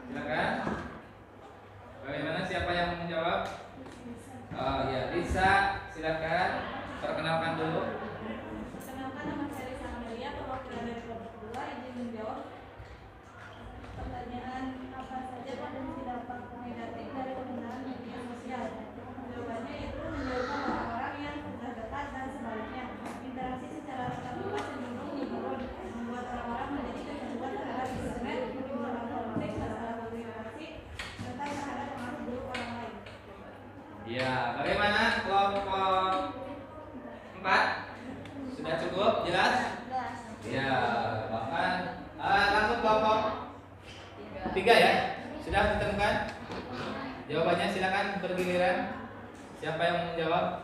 Silakan. Bagaimana, siapa yang mau menjawab? Oh ya, Lisa, silakan. Perkenalkan dulu. Perkenalkan, nama saya Lisa Amelia, perwakilan dari kelompok 2, izin menjawab pertanyaan apa saja potensi dampak negatif dari penggunaan media sosial. Jawabannya itu menjauhkan orang-orang yang sudah dekat dan sebaliknya. Interaksi secara tatap muka cenderung menurun, membuat orang-orang menjadi kecanduan terhadap internet, menimbulkan konflik, masalah komunikasi, serta terhadap pengaruh buruk orang lain. Ya, bagaimana kelompok 4? Sudah cukup jelas? Ya, bahkan langsung kelompok 3 ya. Sudah ditemukan? Jawabannya silakan bergiliran. Siapa yang mau menjawab?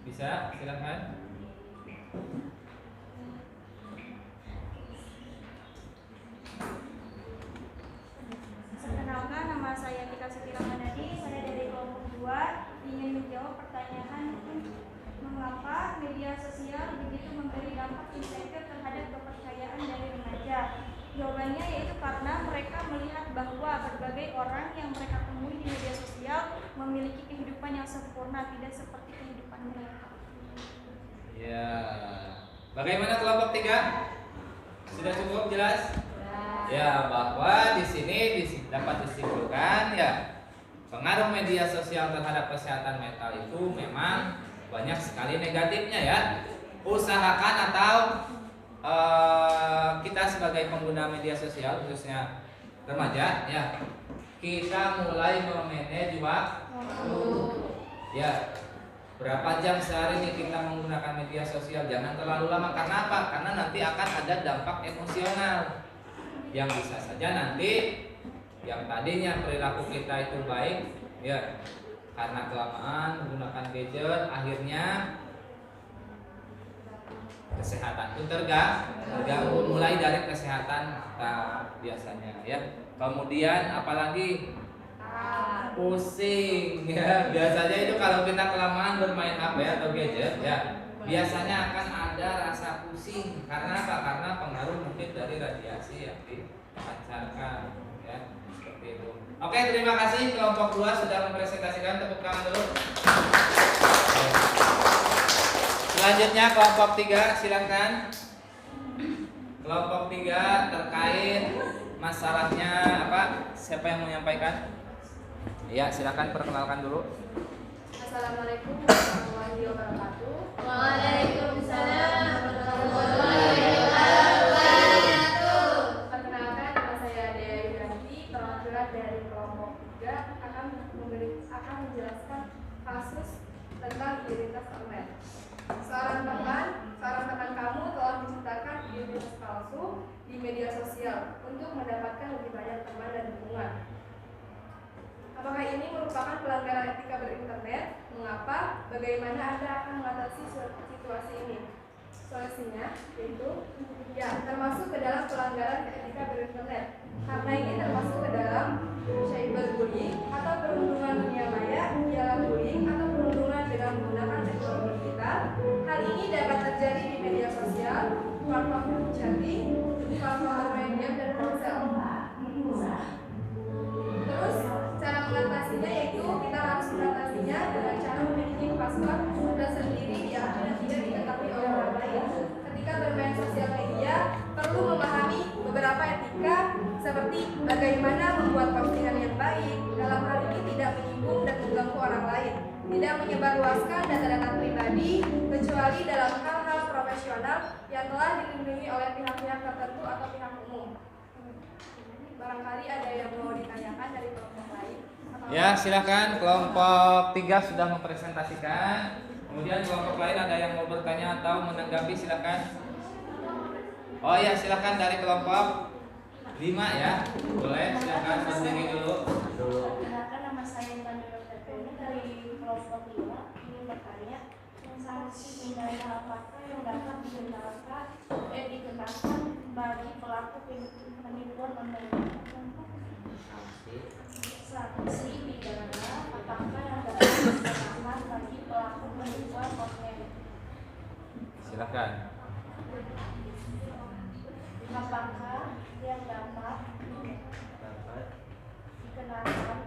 Bisa, silakan. Perkenalkan, nama saya Tika Sutira Manadi, saya dari kelompok 2, ingin menjawab pertanyaan mengapa media sosial begitu memberi dampak insecure terhadap kepercayaan dari remaja. Jawabannya yaitu karena mereka melihat bahwa berbagai orang yang mereka temui di media sosial memiliki kehidupan yang sempurna, tidak seperti kehidupan mereka. Ya. Bagaimana kelompok 3? Sudah cukup jelas? Ya, bahwa di sini dapat disimpulkan ya pengaruh media sosial terhadap kesehatan mental itu memang banyak sekali negatifnya ya. Usahakan atau kita sebagai pengguna media sosial khususnya remaja ya, kita mulai memanage waktu. Ya, berapa jam sehari ini kita menggunakan media sosial, jangan terlalu lama. Karena apa? Karena nanti akan ada dampak emosional yang bisa saja nanti yang tadinya perilaku kita itu baik ya, karena kelamaan menggunakan gadget akhirnya kesehatan pun terganggu, mulai dari kesehatan mata biasanya ya. Kemudian apalagi pusing ya, biasanya itu kalau kita kelamaan bermain HP atau gadget ya, biasanya akan ada rasa pusing. Karena apa? Karena pengaruh mungkin dari radiasi yang dipancarkan, ya, seperti itu. Oke, terima kasih kelompok 2 sudah mempresentasikan, tepuk tangan dulu. Selanjutnya kelompok 3, silakan. Kelompok 3 terkait masalahnya apa? Siapa yang menyampaikan? Ya, silakan perkenalkan dulu. Assalamualaikum warahmatullahi wabarakatuh. Waalaikumsalam warahmatullahi wabarakatuh. Perkenalkan, nama saya Dea Yuranti, perwakilan dari kelompok 3 akan menjelaskan kasus tentang identitas online. Seorang teman kamu telah menciptakan identitas palsu di media sosial untuk mendapatkan lebih banyak teman dan dukungan. Apakah ini merupakan pelanggaran etika berinternet? Mengapa? Bagaimana Anda akan mengatasi situasi ini? Solusinya yaitu ya, termasuk ke dalam pelanggaran etika berinternet. Karena ini termasuk ke dalam cyberbullying atau perundungan dunia maya, ialah bullying atau perundungan dengan menggunakan teknologi digital. Hal ini dapat terjadi di media sosial, platform chatting, platform bermain game dan ponsel. Terus cara mengatasinya yaitu kita harus mengatasinya dengan cara memiliki password tersendiri yang tidak diketahui oleh orang lain. Ketika bermain sosial media perlu memahami beberapa etika seperti bagaimana membuat postingan yang baik, dalam hal ini tidak menyinggung dan mengganggu orang lain, tidak menyebarluaskan data-data pribadi kecuali dalam hal-hal profesional yang telah dilindungi oleh pihak-pihak tertentu atau pihak umum. Barangkali ada yang mau ditanyakan dari kelompok lain? Ya, silakan. Kelompok 3 sudah mempresentasikan. Kemudian kelompok lain ada yang mau bertanya atau menanggapi, silakan. Oh ya, silakan dari kelompok 5 ya. Boleh, silakan berdiri dulu. Perkenalkan, nama saya Intan Dr. dari kelompok 5 ingin bertanya sanksi pidana apakah yang dapat dikenakan bagi pelaku penipuan online. Sanksi pidana apakah yang dapat dikenakan bagi pelaku penipuan online. Silakan. Apakah yang dapat dikenakan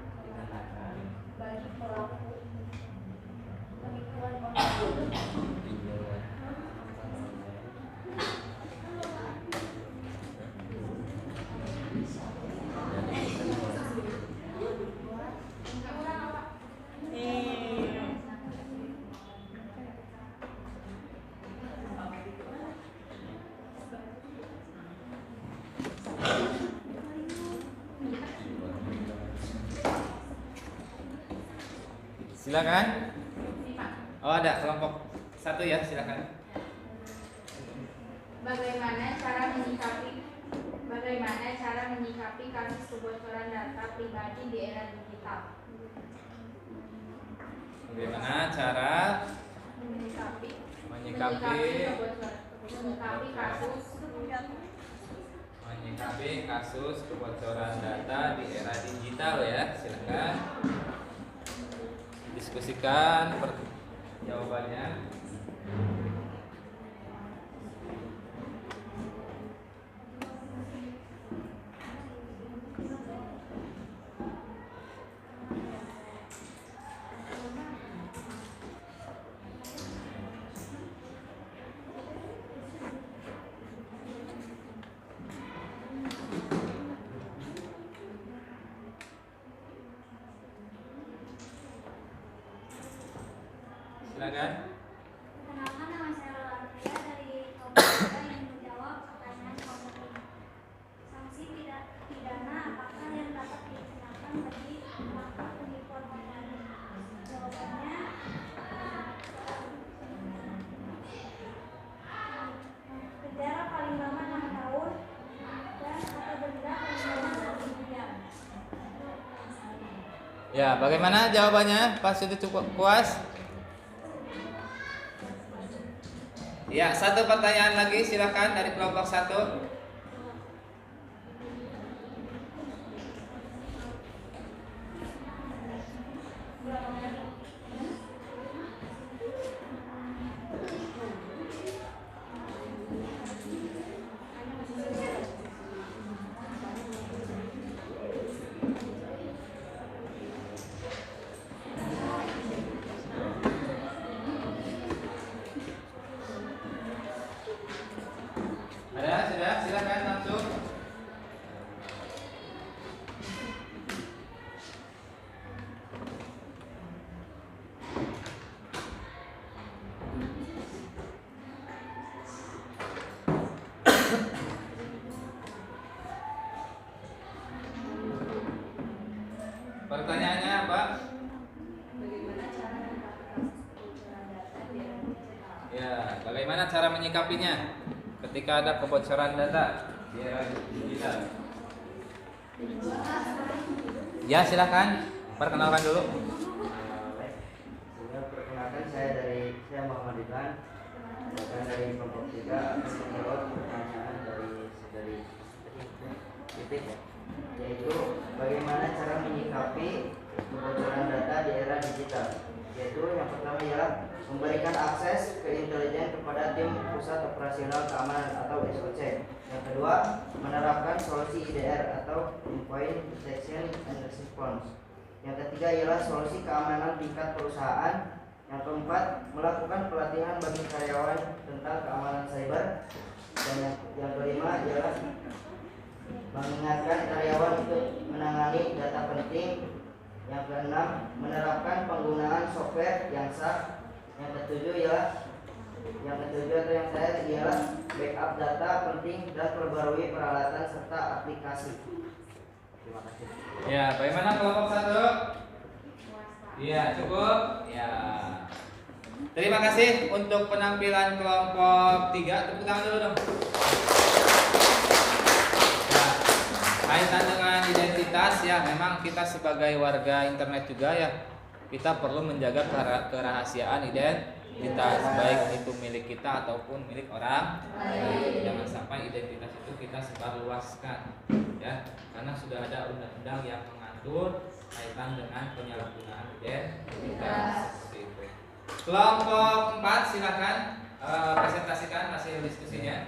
bagi pelaku penipuan online. Silakan. Oh, ada kelompok 1 ya, silakan. Bagaimana cara menyikapi kasus kebocoran data pribadi di era digital? Bagaimana cara menyikapi kasus kebocoran data di era digital ya, silakan. Diskusikan jawabannya. Silakan. Perkenalkan, nama saya Rolantia dari kelompok 3 yang menjawab pertanyaan kelompok 5. Sanksi pidana apakah yang dapat dikenakan bagi pelaku penipuan online? Jawabannya penjara paling lama 6 tahun dan atau denda paling lama 1 miliar. Ya, bagaimana jawabannya? Pak sudah cukup puas? Ya, satu pertanyaan lagi silakan dari kelompok 1. Pertanyaannya apa? Bagaimana cara menyikapi kebocoran data di era digital? Ya, bagaimana cara menyikapinya ketika ada kebocoran data di era digital? Ya, silakan. Perkenalkan dulu. Perkenalkan saya Muhammad Idlan, dari kelompok 3 akan menjawab pertanyaan dari titik ya, yaitu bagaimana cara menyikapi kebocoran data di era digital. Yaitu yang pertama ialah memberikan akses ke intelijen kepada tim pusat operasional keamanan atau SOC. Yang kedua, menerapkan solusi IDR atau Endpoint Detection and Response. Yang ketiga ialah solusi keamanan tingkat perusahaan. Yang keempat, melakukan pelatihan bagi karyawan tentang keamanan cyber. Dan yang kelima ialah mengingatkan karyawan untuk menangani data penting. Yang keenam, menerapkan penggunaan software yang sah. Yang ketujuh atau yang terakhir ialah backup data penting dan perbarui peralatan serta aplikasi. Terima kasih. Ya, bagaimana kelompok 1? Iya, cukup. Ya. Terima kasih untuk penampilan kelompok 3. Tepuk tangan dulu dong. Ya, kaitan dengan identitas ya, memang kita sebagai warga internet juga ya, kita perlu menjaga kerahasiaan identitas, baik itu milik kita ataupun milik orang lain. Jangan sampai identitas itu kita sebarluaskan ya, karena sudah ada undang-undang yang mengatur kaitan dengan penyalahgunaan identitas seperti itu. Kelompok 4 silakan presentasikan hasil diskusinya.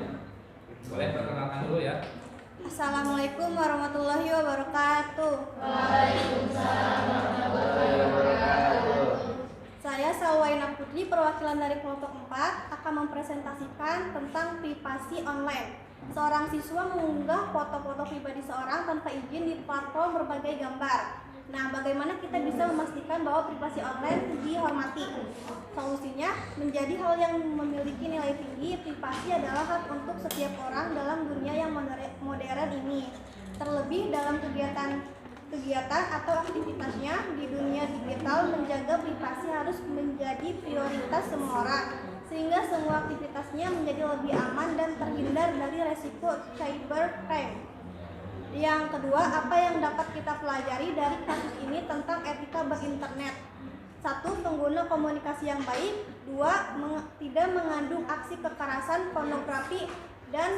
Boleh perkenalkan dulu ya. Assalamualaikum warahmatullahi wabarakatuh. Waalaikumsalam warahmatullahi wabarakatuh. Saya Salwaina Putri, perwakilan dari kelompok 4 akan mempresentasikan tentang privasi online. Seorang siswa mengunggah foto-foto pribadi seorang tanpa izin di platform berbagai gambar. Nah, bagaimana kita bisa memastikan bahwa privasi online dihormati? Solusinya, menjadi hal yang memiliki nilai tinggi, privasi adalah hak untuk setiap orang dalam dunia yang modern ini. Terlebih dalam kegiatan atau aktivitasnya di dunia digital, menjaga privasi harus menjadi prioritas semua orang, sehingga semua aktivitasnya menjadi lebih aman dan terhindar dari resiko cybercrime. Yang kedua, apa yang dapat kita pelajari dari kasus ini tentang etika berinternet? 1. Pengguna komunikasi yang baik. 2. Tidak mengandung aksi kekerasan, pornografi, dan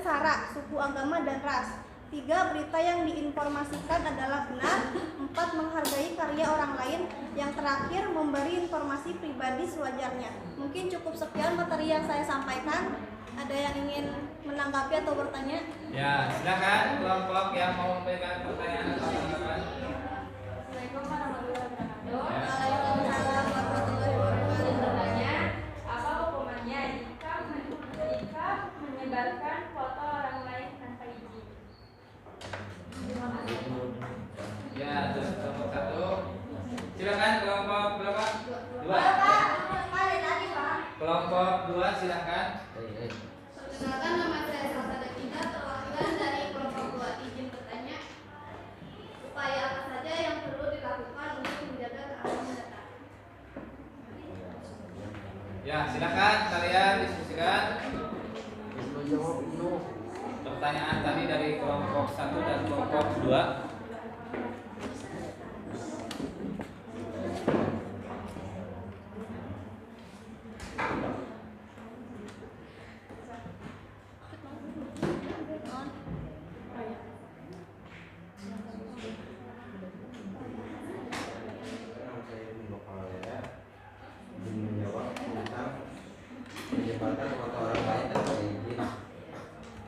sara, suku, agama, dan ras. 3. Berita yang diinformasikan adalah benar. 4. Menghargai karya orang lain. Yang terakhir, memberi informasi pribadi sewajarnya. Mungkin cukup sekian materi yang saya sampaikan. Ada yang ingin menanggapi atau bertanya? Ya, silakan kelompok yang mau memberikan pertanyaan atau tanggapan. Assalamualaikum warahmatullahi wabarakatuh. Waalaikumsalam warahmatullahi wabarakatuh. Bertanya, apa hukumannya jika menyebarkan foto orang lain tanpa izin? Ya, terus kelompok 1. Silakan kelompok berapa? 2. Kelompok 2 silakan. Perkenalkan, nama saya Salsa Devina, perwakilan dari kelompok 2. Izin bertanya, upaya apa saja yang perlu dilakukan untuk menjaga keamanan data? Ya, silakan kalian diskusikan. Pertanyaan tadi dari kelompok 1 dan kelompok 2. Menyebarkan foto orang lain tanpa izin.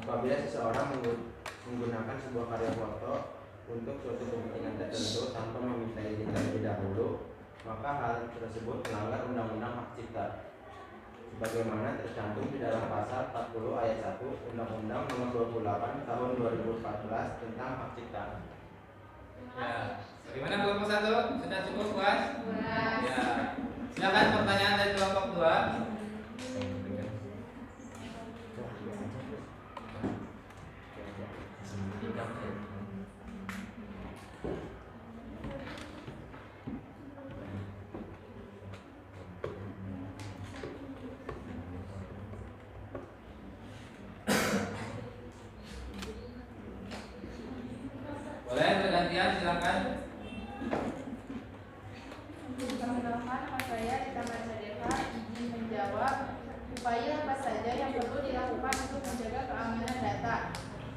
Apabila seseorang menggunakan sebuah karya foto untuk suatu kepentingan tertentu tanpa meminta izin terlebih dahulu, maka hal tersebut melanggar Undang-Undang Hak Cipta sebagaimana tercantum di dalam pasal 40 ayat 1 Undang-Undang Nomor 28 Tahun 2014 tentang Hak Cipta. Ya, bagaimana kelompok 1? Sudah cukup puas? Ya. Silakan pertanyaan dari kelompok 2. gantian silakan. Perkenalkan, nama saya Rita Marsadeva, izin menjawab upaya apa saja yang perlu dilakukan untuk menjaga keamanan data.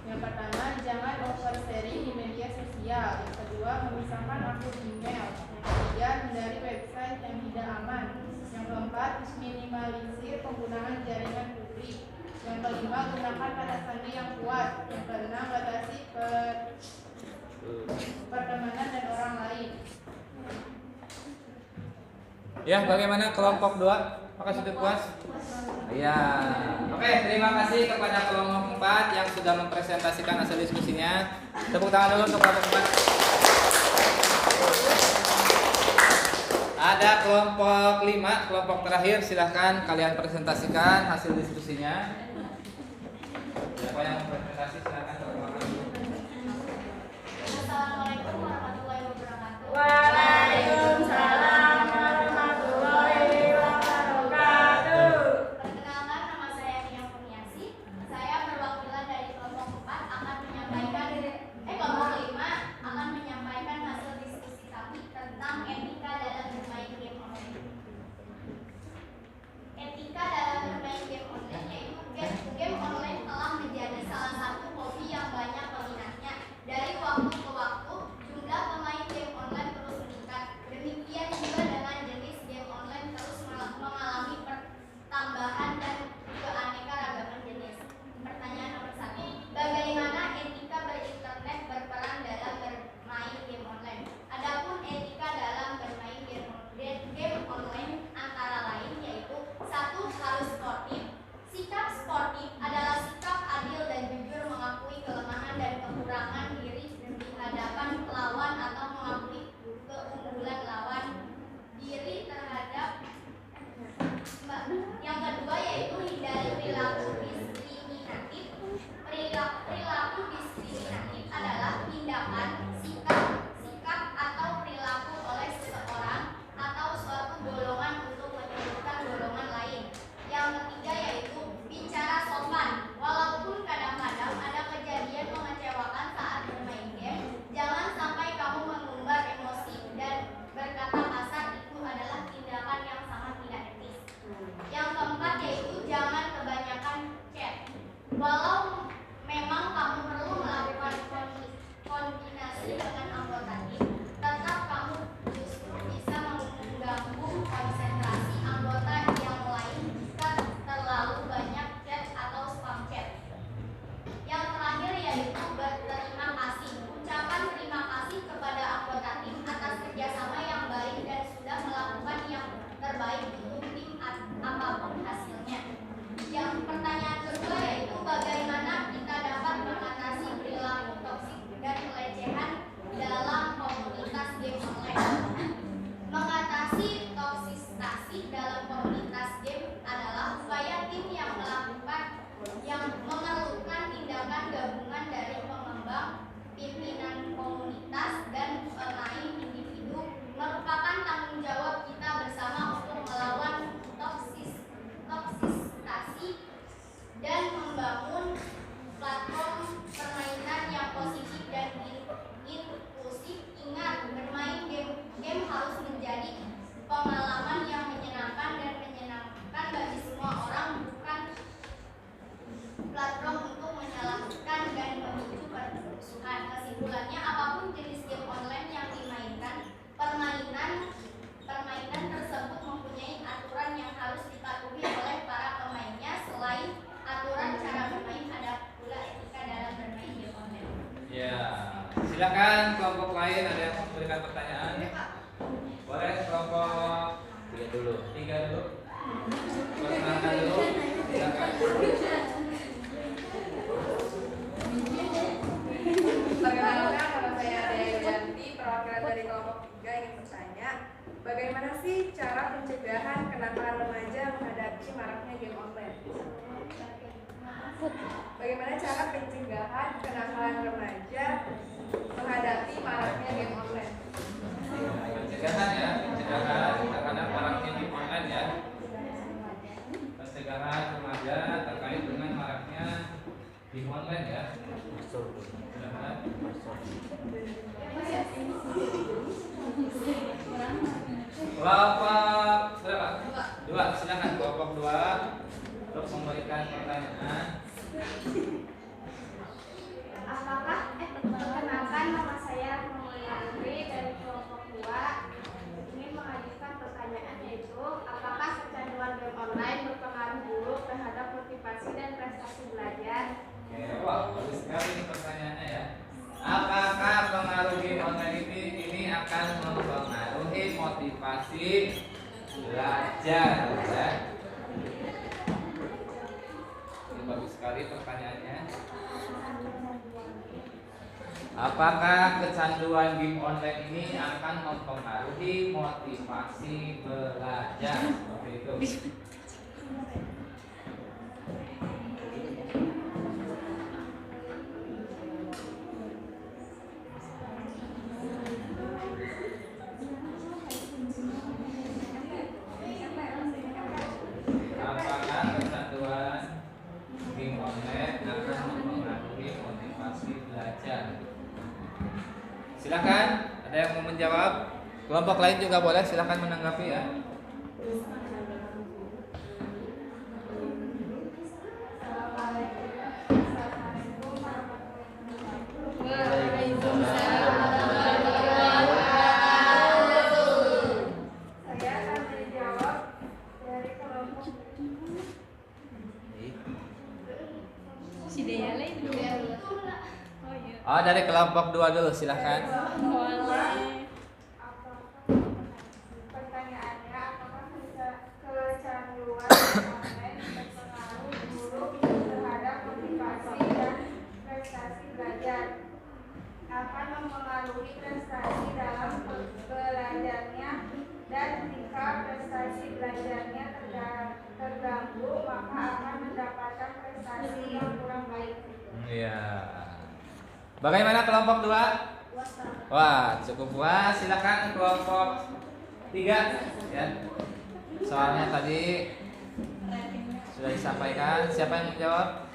Yang pertama, jangan oversharing di media sosial. Yang kedua, memisahkan akun email. Yang ketiga, hindari website yang tidak aman. Yang keempat, minimalisir penggunaan jaringan publik. Yang kelima, gunakan kata sandi yang kuat. Yang keenam, batasi pertemanan dan orang lain. Ya, bagaimana kelompok 2? Apakah sudah puas? Ya. Oke, terima kasih kepada kelompok 4 yang sudah mempresentasikan hasil diskusinya. Tepuk tangan dulu untuk kelompok 4. Ada kelompok 5, kelompok terakhir, silahkan kalian presentasikan hasil diskusinya. Siapa yang presentasi silahkan perkenalkan dulu. Assalamualaikum warahmatullahi wabarakatuh. Waalaikumsalam warahmatullahi wabarakatuh. Perkenalkan, nama saya Nia Kurniasi. Saya perwakilan dari kelompok 4 akan menyampaikan kelompok 5 akan menyampaikan hasil diskusi kami tentang etika dalam bermain game online. Etika dalam bermain game online yaitu game online telah menjadi salah satu hobi yang banyak peminatnya. Dari waktu ke waktu, jumlah pemain game online terus meningkat. Demikian juga dengan jenis game online terus mengalami pertambahan dan keanekaragaman jenis. Pertanyaan nomor 1, bagaimana etika berinternet berperan dalam bermain game online? Adapun etika dalam bermain game online antara lain yaitu 1. Harus sportif. Sikap sportif adalah sikap adil dan jujur, mengakui kelemahan dan kekurangan diri di hadapan lawan atau mengakui keunggulan lawan diri terhadap. Yang kedua yaitu hindari perilaku diskriminatif. Perilaku diskriminatif adalah tindakan, sikap atau perilaku oleh seseorang atau suatu golongan untuk menyebutkan golongan lain. Yang ketiga yaitu bicara sopan. Walaupun kadang-kadang ada kejadian mengecewakan saat bermain game, jangan sampai kamu mengumbar emosi dan berkata kasar. Itu adalah tindakan yang sangat tidak etis. Yang keempat yaitu jangan kebanyakan chat. Walau memang kamu perlu melakukan koordinasi dengan anggota tim, tetap kamu justru bisa mengganggu konsentrasi anggota yang lain jika terlalu banyak chat atau spam chat. Yang terakhir yaitu berterima kasih. Ucapan terima kasih kepada anggota tim atas kerjasama yang baik dan sudah melakukan yang terbaik untuk tim apapun hasilnya. Yang pertanyaan kedua yaitu bagaimana kita dapat mengatasi perilaku toksik dan pelecehan dalam komunitas game online. Mengatasi toksisasi dalam komunitas game adalah upaya tim yang memerlukan tindakan gabungan dari pengembang, pimpinan komunitas, dan pemain individu. Merupakan tanggung jawab kita bersama untuk melawan toksisasi dan membangun platform permainan yang positif dan inklusif. Ingat, bermain game harus menjadi pengalaman yang menyenangkan dan menyenangkan bagi semua orang, bukan platform untuk menyalahkan dan memicu permusuhan. Kesimpulannya, apapun jenis game online yang dimainkan, permainan tersebut mempunyai aturan yang harus dipatuhi oleh para pemainnya. Selain aturan cara bermain, ada pula etika dalam bermain game online. Ya, silakan kelompok lain ada yang memberikan pertanyaan. Boleh kelompok 3 dulu. Perkenalkan dulu. Silakan. Perkenalkan, nama saya Dea Yanti, perwakilan dari kelompok 3 ingin bertanya, bagaimana sih cara pencegahan kenakalan remaja menghadapi maraknya game online? Bagaimana cara pencegahan kenakalan remaja menghadapi maraknya game online? Pencegahan ya, pencegahan terhadap maraknya game online ya. Pencegahan remaja terkait dengan maraknya game online ya. Silakan. Kelompok berapa? 2. Silakan kelompok 2 untuk memberikan pertanyaan. Perkenalkan, nama saya Nuri dari kelompok 2. Ini mengajukan pertanyaan, yaitu apakah kecanduan game online berpengaruh buruk terhadap motivasi dan prestasi belajar? Oke, wah, bagus sekali ini pertanyaannya ya. Apakah pengaruh game online ini akan mempengaruhi motivasi belajar ya? Ini bagus sekali pertanyaannya. Apakah kecanduan game online ini akan mempengaruhi motivasi belajar? Seperti itu. Apakah kecanduan game online akan mempengaruhi motivasi belajar? Silakan, ada yang mau menjawab? Kelompok lain juga boleh, silakan menanggapi ya. Saya akan menjawab dari kelompok Oh, dari kelompok 2 dulu, silakan. Pertanyaannya, apakah kecanduan online berpengaruh buruk terhadap motivasi dan prestasi belajar? Akan mempengaruhi prestasi dalam belajarnya, dan jika prestasi belajarnya terganggu, maka akan mendapatkan prestasi yang kurang baik. Iya. Bagaimana kelompok 2? Wah, cukup puas. Silakan kelompok 3 ya. Soalnya tadi sudah disampaikan. Siapa yang menjawab?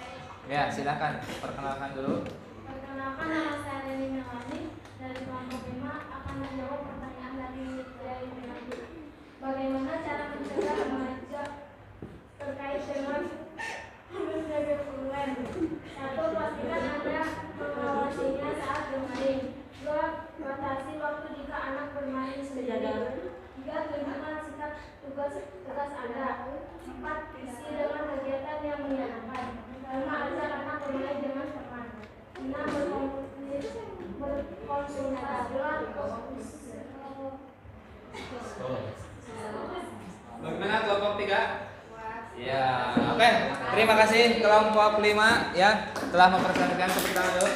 Ya, silakan perkenalkan dulu. Perkenalkan, nama saya Leni Melani dari kelompok 5 akan menjawab pertanyaan dari Melani. Bagaimana cara mencegah remaja terkait dengan berbagai online? 1. Pastikan Anda mengawasinya saat bermain. 2. Batasi waktu jika anak bermain sendiri. 3. Tunjukkan sikap tegas Anda. 4. Isi dengan kegiatan yang menyenangkan. 5. Ajak anak bermain dengan teman. 6. Berkonsultasilah. Bagaimana kelompok 3? Ya, oke. Terima kasih kelompok 5 ya telah mempresentasikan seperti itu.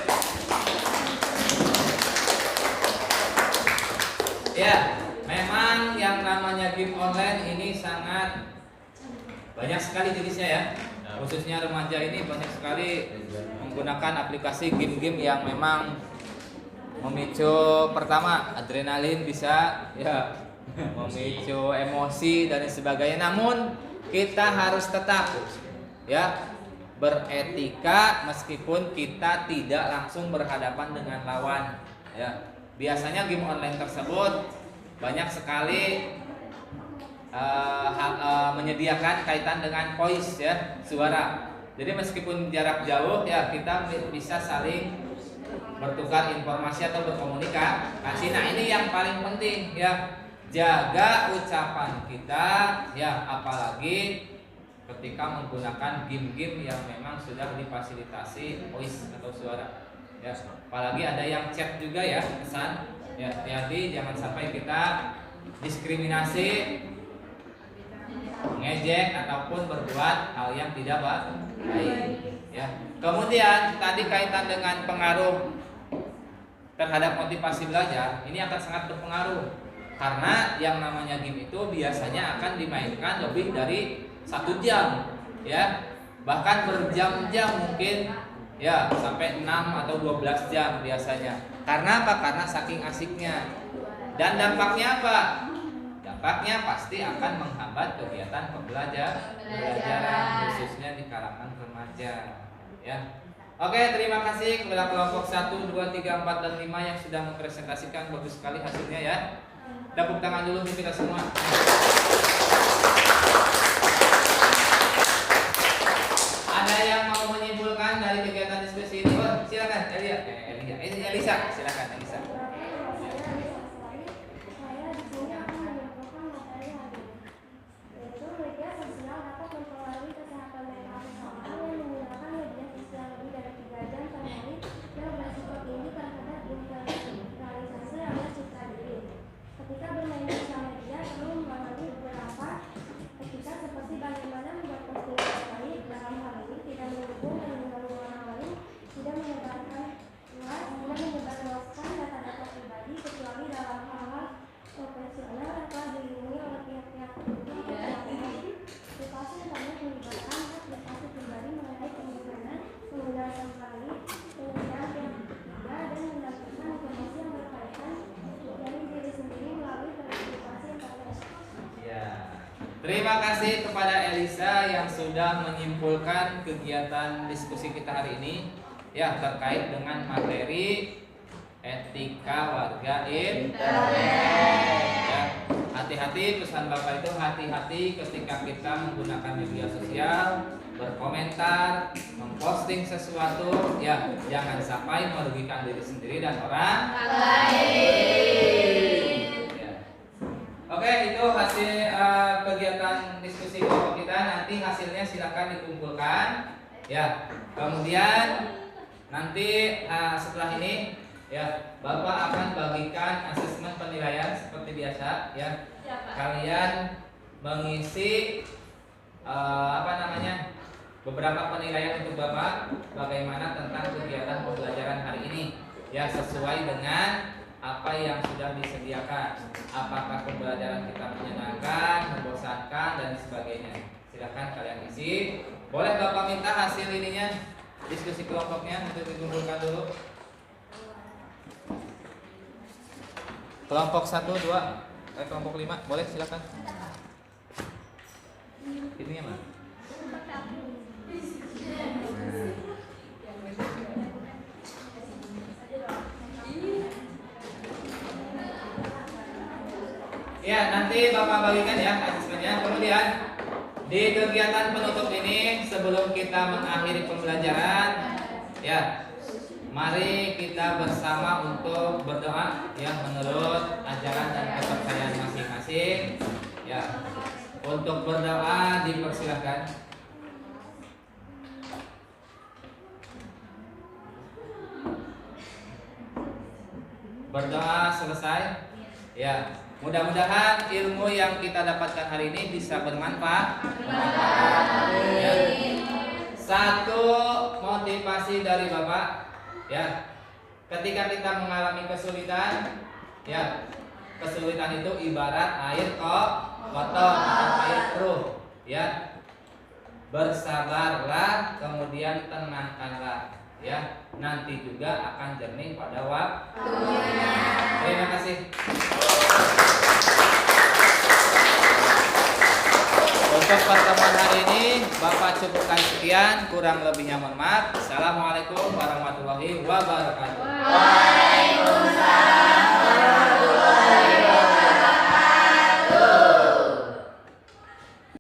Ya, memang yang namanya game online ini sangat banyak sekali jenisnya ya. Khususnya remaja ini banyak sekali menggunakan aplikasi game-game yang memang memicu pertama adrenalin, bisa ya memicu emosi dan sebagainya. Namun kita harus tetap ya beretika meskipun kita tidak langsung berhadapan dengan lawan ya. Biasanya game online tersebut banyak sekali menyediakan kaitan dengan voice ya, suara. Jadi meskipun jarak jauh ya kita bisa saling bertukar informasi atau berkomunikasi. Nah, ini yang paling penting ya. Jaga ucapan kita ya, apalagi ketika menggunakan game-game yang memang sudah difasilitasi voice atau suara ya. Apalagi ada yang chat juga ya, pesan ya, hati-hati jangan sampai kita diskriminasi, ngejek ataupun berbuat hal yang tidak baik ya. Kemudian tadi kaitan dengan pengaruh terhadap motivasi belajar, ini akan sangat berpengaruh. Karena yang namanya game itu biasanya akan dimainkan lebih dari 1 jam ya, bahkan berjam-jam mungkin ya, sampai 6 atau 12 jam biasanya. Karena apa? Karena saking asiknya. Dan dampaknya apa? Dampaknya pasti akan menghambat kegiatan pembelajaran khususnya di kalangan remaja ya. Oke, terima kasih kepada kelompok 1, 2, 3, 4, dan 5 yang sudah mempresentasikan. Bagus sekali hasilnya ya. Tepuk tangan dulu untuk kita semua. Ada yang mau menyimpulkan dari kegiatan diskusi ini? Oh, silakan Elisa, silakan Elisa. Terima kasih kepada Elisa yang sudah menyimpulkan kegiatan diskusi kita hari ini ya terkait dengan materi etika warga internet. Ya, hati-hati, pesan Bapak itu hati-hati ketika kita menggunakan media sosial, berkomentar, memposting sesuatu, ya jangan sampai merugikan diri sendiri dan orang lain. Oke, itu hasil kegiatan diskusi kelompok kita. Nanti hasilnya silakan dikumpulkan. Ya, kemudian nanti setelah ini, ya Bapak akan bagikan asesmen penilaian seperti biasa. Ya, kalian mengisi beberapa penilaian untuk Bapak bagaimana tentang kegiatan pembelajaran hari ini. Ya, sesuai dengan apa yang sudah disediakan. Apakah pembelajaran kita menyenangkan, membosankan, dan sebagainya. Silakan kalian isi. Boleh Bapak minta hasil ininya, diskusi kelompoknya untuk dikumpulkan dulu. Kelompok 1, 2, kelompok 5, boleh silakan. Ininya mana? Ya, nanti Bapak bagikan ya asesmennya. Kemudian di kegiatan penutup ini sebelum kita mengakhiri pembelajaran, ya, mari kita bersama untuk berdoa ya menurut ajaran dan kepercayaan masing-masing. Ya, untuk berdoa dipersilakan. Berdoa selesai. Ya. Mudah-mudahan ilmu yang kita dapatkan hari ini bisa bermanfaat. Ya. Satu motivasi dari Bapak, ya, ketika kita mengalami kesulitan, ya, kesulitan itu ibarat air kotor atau air keruh, ya. Bersabarlah, kemudian tenangkanlah, ya. Nanti juga akan jernih pada waktunya. Terima kasih. Untuk pertemuan hari ini Bapak cukupkan sekian, kurang lebihnya mohon maaf. Assalamualaikum warahmatullahi wabarakatuh. Waalaikumsalam warahmatullahi wabarakatuh.